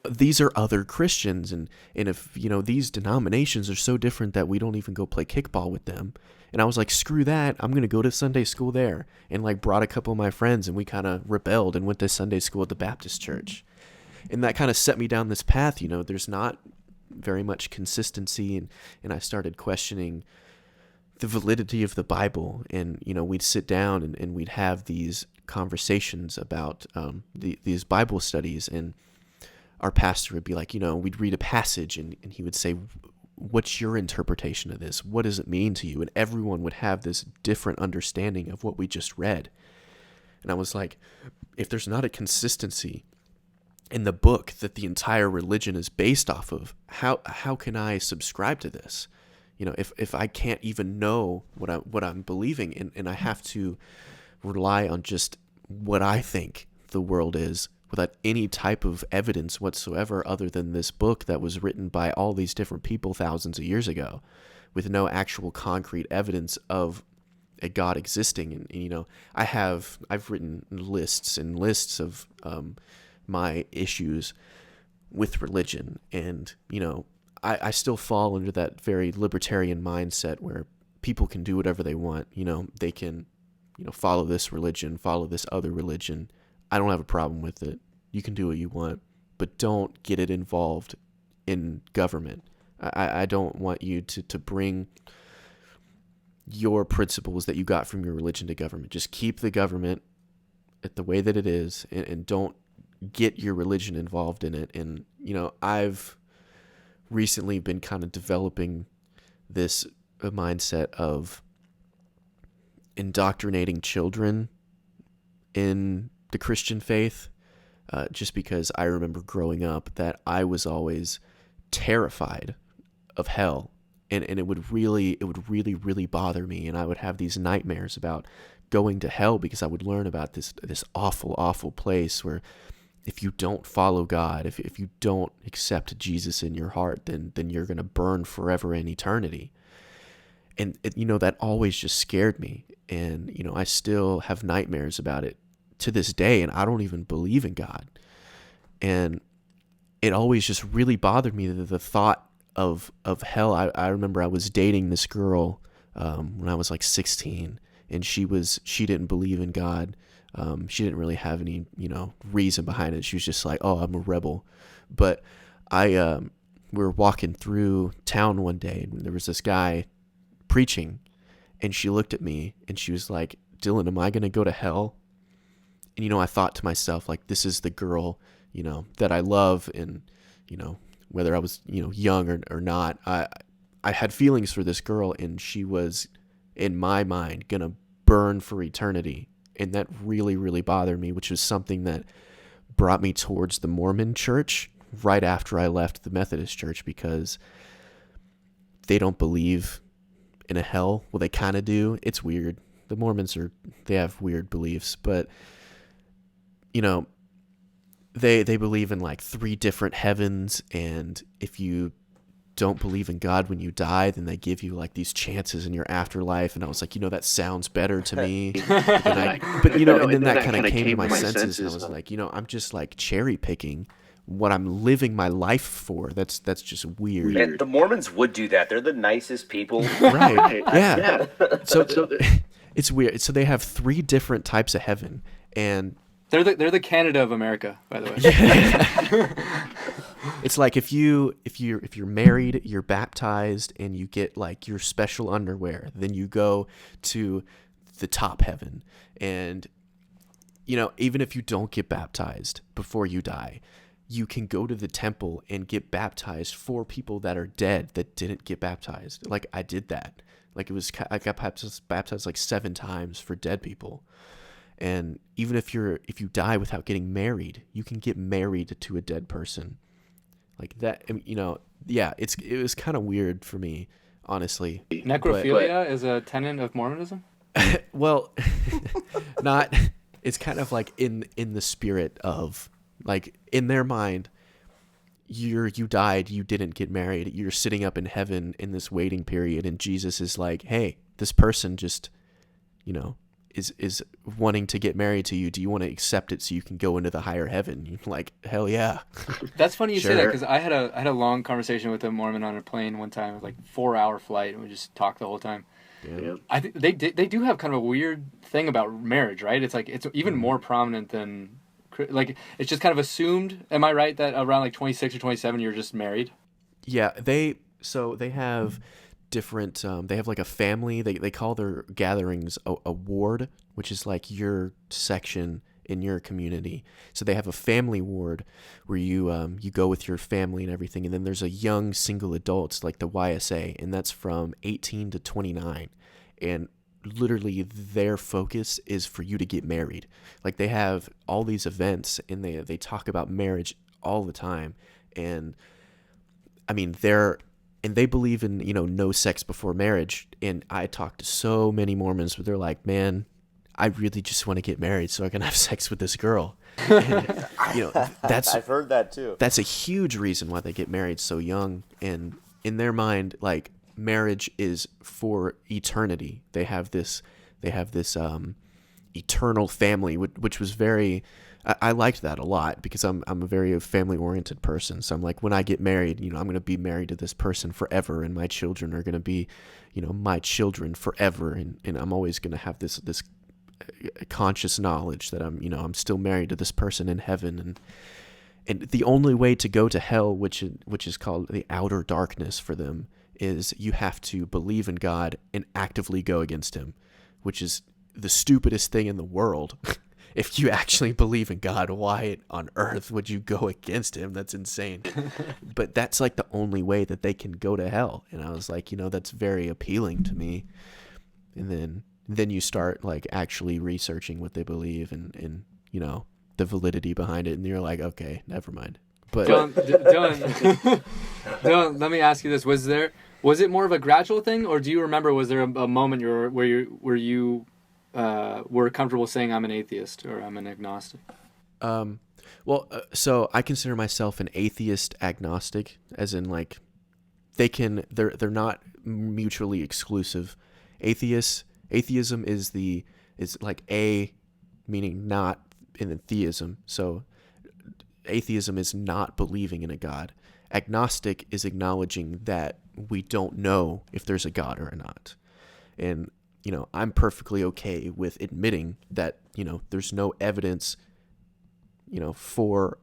Speaker 4: these are other Christians, and if these denominations are so different that we don't even go play kickball with them. And I was like, screw that, I'm gonna go to Sunday school there, and like brought a couple of my friends, and we kind of rebelled and went to Sunday school at the Baptist church. And that kind of set me down this path. There's not very much consistency, and I started questioning the validity of the Bible. And we'd sit down and we'd have these conversations about these Bible studies, and our pastor would be like, we'd read a passage, and he would say, what's your interpretation of this? What does it mean to you? And everyone would have this different understanding of what we just read. And I was like, if there's not a consistency in the book that the entire religion is based off of, how can I subscribe to this? If I can't even know what I'm believing, and I have to rely on just what I think the world is, without any type of evidence whatsoever other than this book that was written by all these different people thousands of years ago, with no actual concrete evidence of a God existing. And I've written lists and lists of my issues with religion, and I still fall under that very libertarian mindset where people can do whatever they want. They can follow this religion, follow this other religion. I don't have a problem with it. You can do what you want, but don't get it involved in government. I don't want you to bring your principles that you got from your religion to government. Just keep the government at the way that it is, and don't get your religion involved in it. And I've recently been kind of developing this mindset of indoctrinating children in the Christian faith, just because I remember growing up that I was always terrified of hell, and it would really bother me, and I would have these nightmares about going to hell because I would learn about this awful place where if you don't follow God, if you don't accept Jesus in your heart, then you're going to burn forever in eternity. And that always just scared me, and I still have nightmares about it to this day, and I don't even believe in God. And it always just really bothered me, the thought of hell. I remember I was dating this girl when I was like 16, and she didn't believe in God. She didn't really have any reason behind it. She was just like, oh, I'm a rebel. But we were walking through town one day, and there was this guy preaching, and she looked at me and she was like, Dylan, am I going to go to hell? And I thought to myself, like, this is the girl that I love, and whether I was young or not, I had feelings for this girl, and she was, in my mind, gonna burn for eternity. And that really bothered me, which was something that brought me towards the Mormon church right after I left the Methodist church, because they don't believe in a hell. Well, they kind of do. It's weird. The Mormons they have weird beliefs, but they believe in like 3 different heavens, and if you don't believe in God when you die, then they give you like these chances in your afterlife. And I was like, that sounds better to me. And then that kind of came to my senses, and I was like, I'm just like cherry picking what I'm living my life for. That's just weird.
Speaker 6: And the Mormons would do that. They're the nicest people.
Speaker 4: Right. Yeah. So it's weird. So they have 3 different types of heaven, and
Speaker 1: they're the Canada of America, by the way.
Speaker 4: Yeah. It's like if you're married, you're baptized, and you get like your special underwear, then you go to the top heaven. And even if you don't get baptized before you die, you can go to the temple and get baptized for people that are dead that didn't get baptized. Like I did that. Like I got baptized like 7 times for dead people. And even if you die without getting married, you can get married to a dead person. Like that, yeah, it was kind of weird for me, honestly.
Speaker 1: Necrophilia is a tenet of Mormonism?
Speaker 4: Well, not. It's kind of like in the spirit of, like, in their mind, you died, you didn't get married, you're sitting up in heaven in this waiting period, and Jesus is like, hey, this person just, is wanting to get married to you. Do you want to accept it so you can go into the higher heaven? You're like, hell yeah.
Speaker 1: That's funny you
Speaker 4: Sure.
Speaker 1: say that, because I had a long conversation with a Mormon on a plane one time. It was like a 4-hour flight, and we just talked the whole time.
Speaker 4: Yeah.
Speaker 1: I think they do have kind of a weird thing about marriage, right? It's like it's even more prominent than, like, it's just kind of assumed. Am I right that around like 26 or 27 you're just married?
Speaker 4: Yeah, they have different, they have like a family, they call their gatherings a ward, which is like your section in your community. So they have a family ward where you go with your family and everything, and then there's a young single adults, like the YSA, and that's from 18 to 29, and literally their focus is for you to get married. Like they have all these events, and they talk about marriage all the time, and I mean they believe in, no sex before marriage. And I talked to so many Mormons where they're like, man, I really just want to get married so I can have sex with this girl. And, that's
Speaker 3: I've heard that too.
Speaker 4: That's a huge reason why they get married so young. And in their mind, like, marriage is for eternity. They have this eternal family, which was very. I liked that a lot because I'm a very family oriented person. So I'm like, when I get married, I'm going to be married to this person forever, and my children are going to be, my children forever, and I'm always going to have this conscious knowledge that I'm still married to this person in heaven, and the only way to go to hell, which is called the outer darkness for them, is you have to believe in God and actively go against him, which is the stupidest thing in the world. If you actually believe in God, why on earth would you go against him? That's insane. But that's like the only way that they can go to hell. And I was like, that's very appealing to me. And then you start like actually researching what they believe and the validity behind it. And you're like, okay, never mind. But
Speaker 1: Dylan, Dylan, let me ask you this. Was it more of a gradual thing, or do you remember, was there a moment where you were comfortable saying I'm an atheist or I'm an agnostic?
Speaker 4: So I consider myself an atheist agnostic, as in like they're not mutually exclusive. Atheism is like a meaning not, and then theism. So atheism is not believing in a God. Agnostic is acknowledging that we don't know if there's a God or not. And I'm perfectly okay with admitting that, there's no evidence, for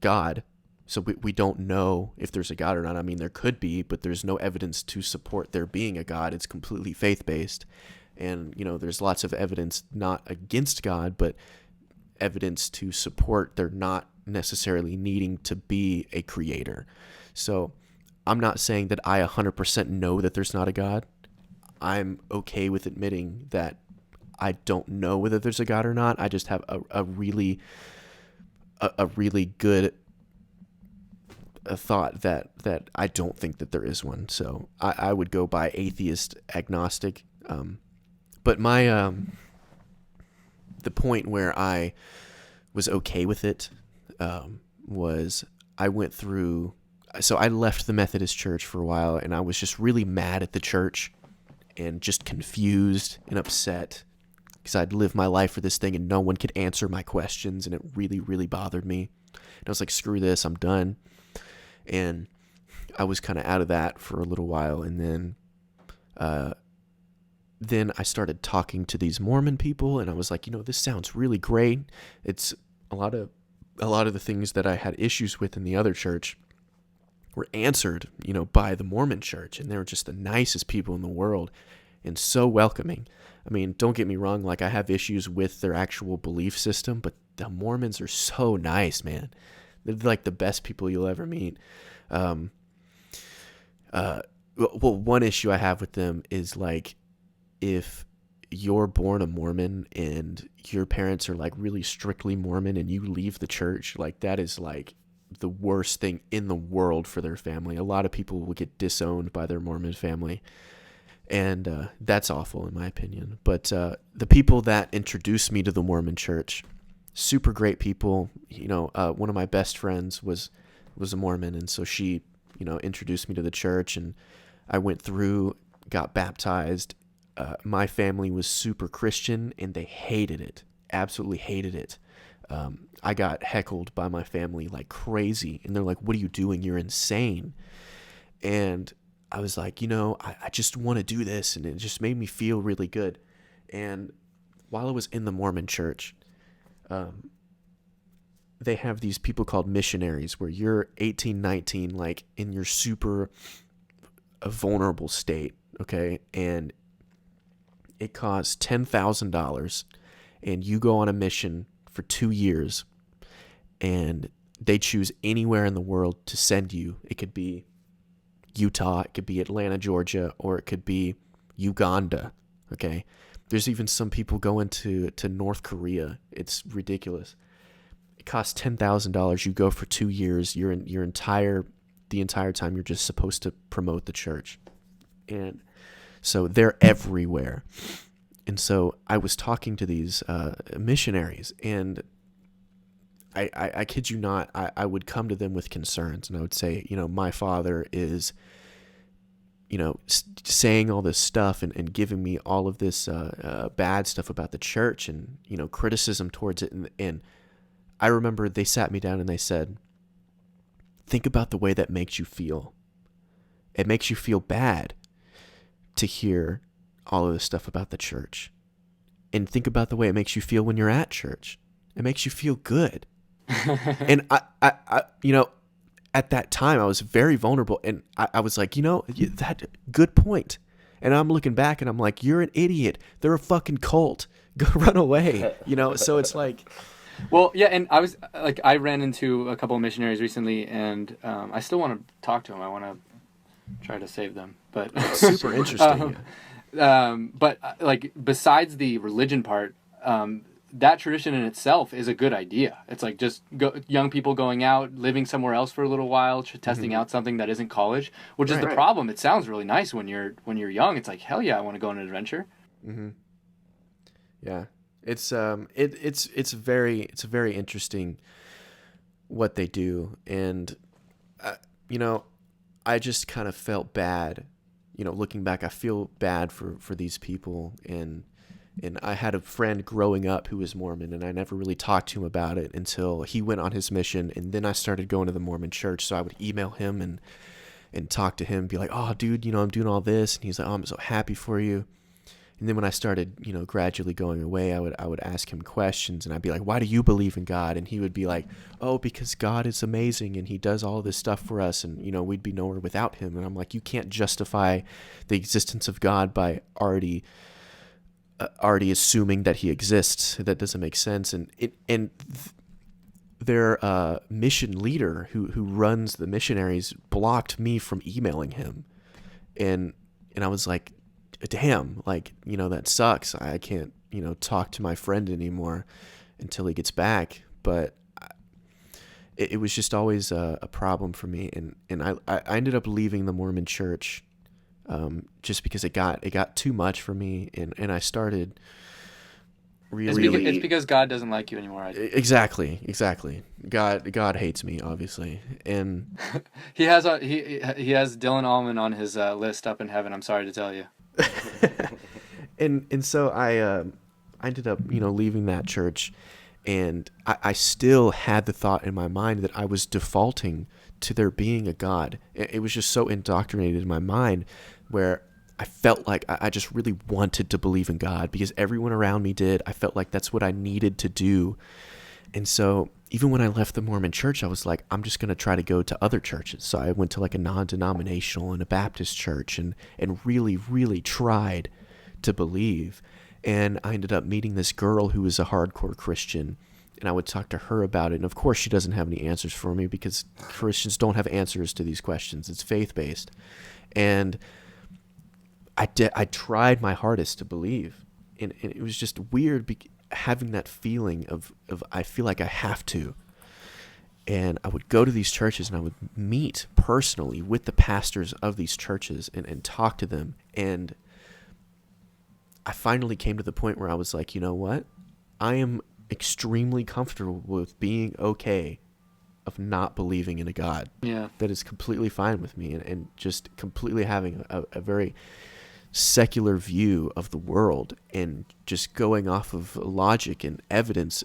Speaker 4: God. So we don't know if there's a God or not. I mean, there could be, but there's no evidence to support there being a God. It's completely faith-based. And, there's lots of evidence not against God, but evidence to support there not necessarily needing to be a creator. So I'm not saying that I 100% know that there's not a God. I'm okay with admitting that I don't know whether there's a God or not. I just have a really good thought that I don't think that there is one. So I would go by atheist agnostic. But my the point where I was okay with it was I went through. So I left the Methodist Church for a while, and I was just really mad at the church and just confused and upset because I'd lived my life for this thing and no one could answer my questions, and it really, really bothered me. And I was like, screw this, I'm done. And I was kind of out of that for a little while, and then I started talking to these Mormon people, and I was like, this sounds really great. It's a lot of the things that I had issues with in the other church were answered, by the Mormon church, and they were just the nicest people in the world and so welcoming. I mean, don't get me wrong, like I have issues with their actual belief system, but the Mormons are so nice, man. They're like the best people you'll ever meet. One issue I have with them is like, if you're born a Mormon and your parents are like really strictly Mormon and you leave the church, like that is like the worst thing in the world for their family. A lot of people will get disowned by their Mormon family, and that's awful in my opinion. But the people that introduced me to the Mormon church, super great people. One of my best friends was a Mormon, and so she introduced me to the church, and I went through, got baptized. My family was super Christian, and they hated it, absolutely hated it. I got heckled by my family like crazy, and they're like, what are you doing? You're insane. And I was like, I just want to do this, and it just made me feel really good. And while I was in the Mormon church, they have these people called missionaries where you're 18, 19, like in your super vulnerable state, okay? And it costs $10,000, and you go on a mission for 2 years, and they choose anywhere in the world to send you. It could be Utah, it could be Atlanta, Georgia, or it could be Uganda, okay? There's even some people going to North Korea. It's ridiculous. It costs $10,000. You go for 2 years. The entire time you're just supposed to promote the church. And so they're everywhere. And so I was talking to these missionaries, and I kid you not, I would come to them with concerns, and I would say, my father is saying all this stuff and giving me all of this bad stuff about the church and, criticism towards it. And I remember they sat me down and they said, think about the way that makes you feel. It makes you feel bad to hear all of this stuff about the church. And think about the way it makes you feel when you're at church. It makes you feel good. And I at that time I was very vulnerable, and I was like, that good point. And I'm looking back and I'm like, you're an idiot. They're a fucking cult. Go run away. So it's like,
Speaker 1: well, yeah. And I ran into a couple of missionaries recently, and I still want to talk to them. I want to try to save them, but
Speaker 4: it's super interesting.
Speaker 1: But besides the religion part, that tradition in itself is a good idea. It's like just young people going out, living somewhere else for a little while, testing out something that isn't college, which is the problem. It sounds really nice when you're young. It's like, hell yeah, I want to go on an adventure. Mm-hmm.
Speaker 4: Yeah, it's very interesting what they do, and I just kind of felt bad. Looking back, I feel bad for these people, and I had a friend growing up who was Mormon, and I never really talked to him about it until he went on his mission, and then I started going to the Mormon church. So I would email him and talk to him, be like, oh, dude, I'm doing all this, and he's like, oh, I'm so happy for you. And then when I started, gradually going away, I would ask him questions, and I'd be like, why do you believe in God? And he would be like, oh, because God is amazing, and he does all this stuff for us, and, we'd be nowhere without him. And I'm like, you can't justify the existence of God by already assuming that he exists. That doesn't make sense. And their mission leader who runs the missionaries blocked me from emailing him. And I was like, damn, that sucks. I can't, talk to my friend anymore until he gets back. But it was just always a problem for me. And I ended up leaving the Mormon church just because it got too much for me. And I started really...
Speaker 1: It's because God doesn't like you anymore.
Speaker 4: Exactly. God hates me, obviously. And
Speaker 1: he has Dylan Allman on his list up in heaven, I'm sorry to tell you.
Speaker 4: and so I ended up leaving that church, and I still had the thought in my mind that I was defaulting to there being a God. It was just so indoctrinated in my mind, where I felt like I just really wanted to believe in God because everyone around me did. I felt like that's what I needed to do. And so even when I left the Mormon church, I was like, I'm just going to try to go to other churches. So I went to a non-denominational and a Baptist church and really, really tried to believe. And I ended up meeting this girl who was a hardcore Christian, and I would talk to her about it. And of course, she doesn't have any answers for me because Christians don't have answers to these questions. It's faith-based. And I tried my hardest to believe. And it was just weird having that feeling of I feel like I have to. And I would go to these churches and I would meet personally with the pastors of these churches and talk to them. And I finally came to the point where I was like, you know what? I am extremely comfortable with being okay of not believing in a God.
Speaker 1: Yeah.
Speaker 4: That is completely fine with me, and just completely having a very secular view of the world and just going off of logic and evidence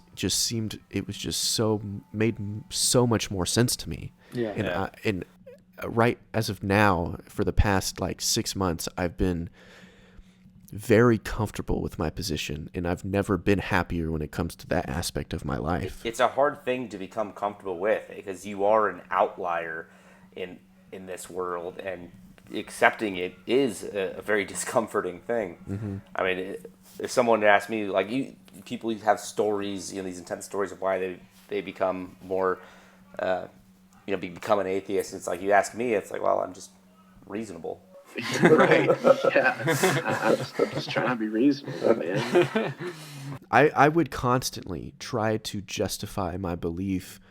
Speaker 4: made so much more sense to me.
Speaker 1: Yeah.
Speaker 4: And right as of now, for the past 6 months, I've been very comfortable with my position, and I've never been happier when it comes to that aspect of my life.
Speaker 3: It's a hard thing to become comfortable with because you are an outlier in this world, and accepting it is a very discomforting thing. Mm-hmm. I mean, if someone asked me, people have stories, these intense stories of why they become more, become an atheist. It's like, you ask me, it's like, well, I'm just reasonable.
Speaker 5: Right. Yeah. I'm just trying to be reasonable, man.
Speaker 4: I would constantly try to justify my belief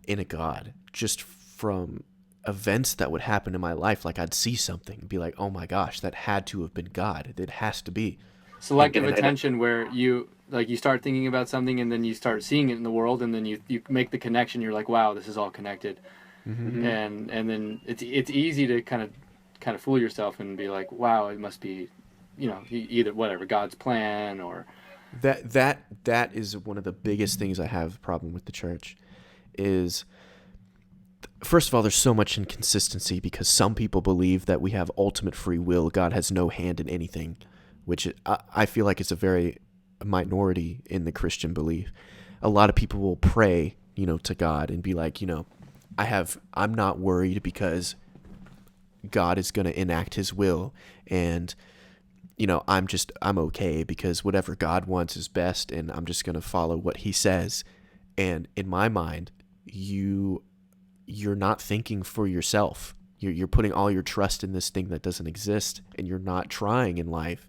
Speaker 4: in a God just from events that would happen in my life. Like, I'd see something and be like, oh my gosh, that had to have been God. It has to be.
Speaker 1: Selective attention, where you start thinking about something and then you start seeing it in the world, and then you make the connection. You're like, wow, this is all connected. Mm-hmm. And then it's easy to kind of kind of fool yourself and be like, wow, it must be, either whatever, God's plan or.
Speaker 4: That is one of the biggest things I have a problem with the church is, first of all, there's so much inconsistency because some people believe that we have ultimate free will. God has no hand in anything, which I feel like is a very minority in the Christian belief. A lot of people will pray, to God and be like, I'm not worried because God is going to enact his will, and I'm okay because whatever God wants is best, and I'm just going to follow what he says. And in my mind, you're not thinking for yourself. You're putting all your trust in this thing that doesn't exist, and you're not trying in life.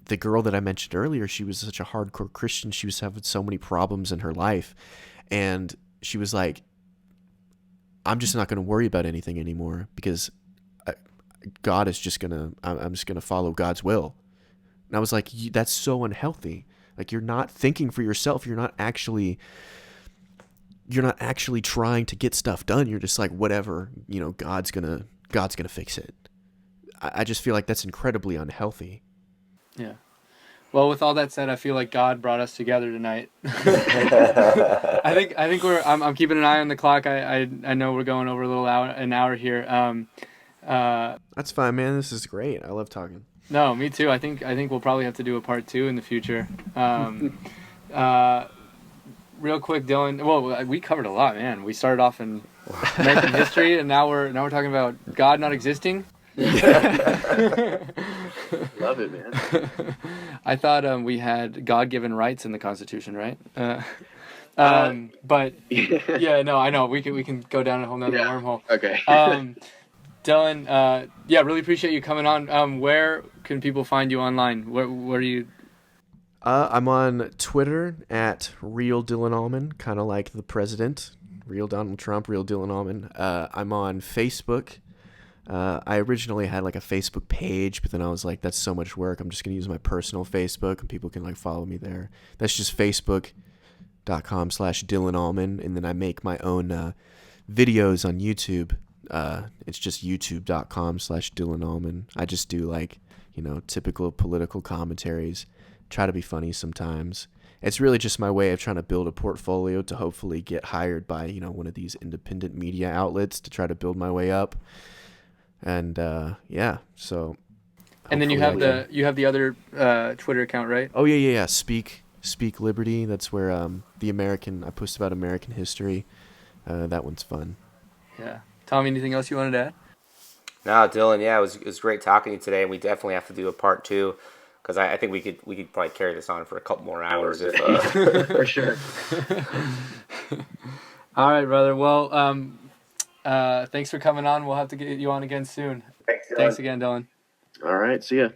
Speaker 4: The girl that I mentioned earlier, she was such a hardcore Christian. She was having so many problems in her life, and she was like, I'm just not going to worry about anything anymore because God is just I'm just going to follow God's will. And I was like, that's so unhealthy. Like, you're not thinking for yourself. You're not actually trying to get stuff done. You're just like, whatever, God's going to fix it. I just feel like that's incredibly unhealthy.
Speaker 1: Yeah. Well, with all that said, I feel like God brought us together tonight. I think I'm keeping an eye on the clock. I know we're going over an hour here.
Speaker 4: That's fine, man. This is great. I love talking.
Speaker 1: No, me too. I think we'll probably have to do a part 2 in the future. Real quick, Dylan. Well, we covered a lot, man. We started off in American history, and now we're talking about God not existing.
Speaker 5: Love it, man.
Speaker 1: I thought we had God-given rights in the Constitution, right? But yeah, no, I know we can go down a whole nother wormhole.
Speaker 5: Okay.
Speaker 1: Dylan, really appreciate you coming on. Where can people find you online? Where are you?
Speaker 4: I'm on Twitter at Real Dylan Allman, kind of like the president, Real Donald Trump, Real Dylan Allman. I'm on Facebook. I originally had like a Facebook page, but then I was like, that's so much work. I'm just going to use my personal Facebook and people can like follow me there. That's just facebook.com/Dylan Allman. And then I make my own videos on YouTube. It's just youtube.com/Dylan Allman. I just do like, typical political commentaries, try to be funny sometimes. It's really just my way of trying to build a portfolio to hopefully get hired by, one of these independent media outlets to try to build my way up. And so.
Speaker 1: And then you have the other Twitter account, right?
Speaker 4: Oh yeah. Speak Liberty. That's where I post about American history. That one's fun.
Speaker 1: Yeah. Tom, anything else you wanted to add?
Speaker 3: No, Dylan. Yeah, it was great talking to you today, and we definitely have to do a part 2 because I think we could probably carry this on for a couple more hours if.
Speaker 5: For sure.
Speaker 1: All right, brother. Well, thanks for coming on. We'll have to get you on again soon.
Speaker 6: Thanks, Dylan.
Speaker 1: Thanks again, Dylan.
Speaker 5: All right. See ya.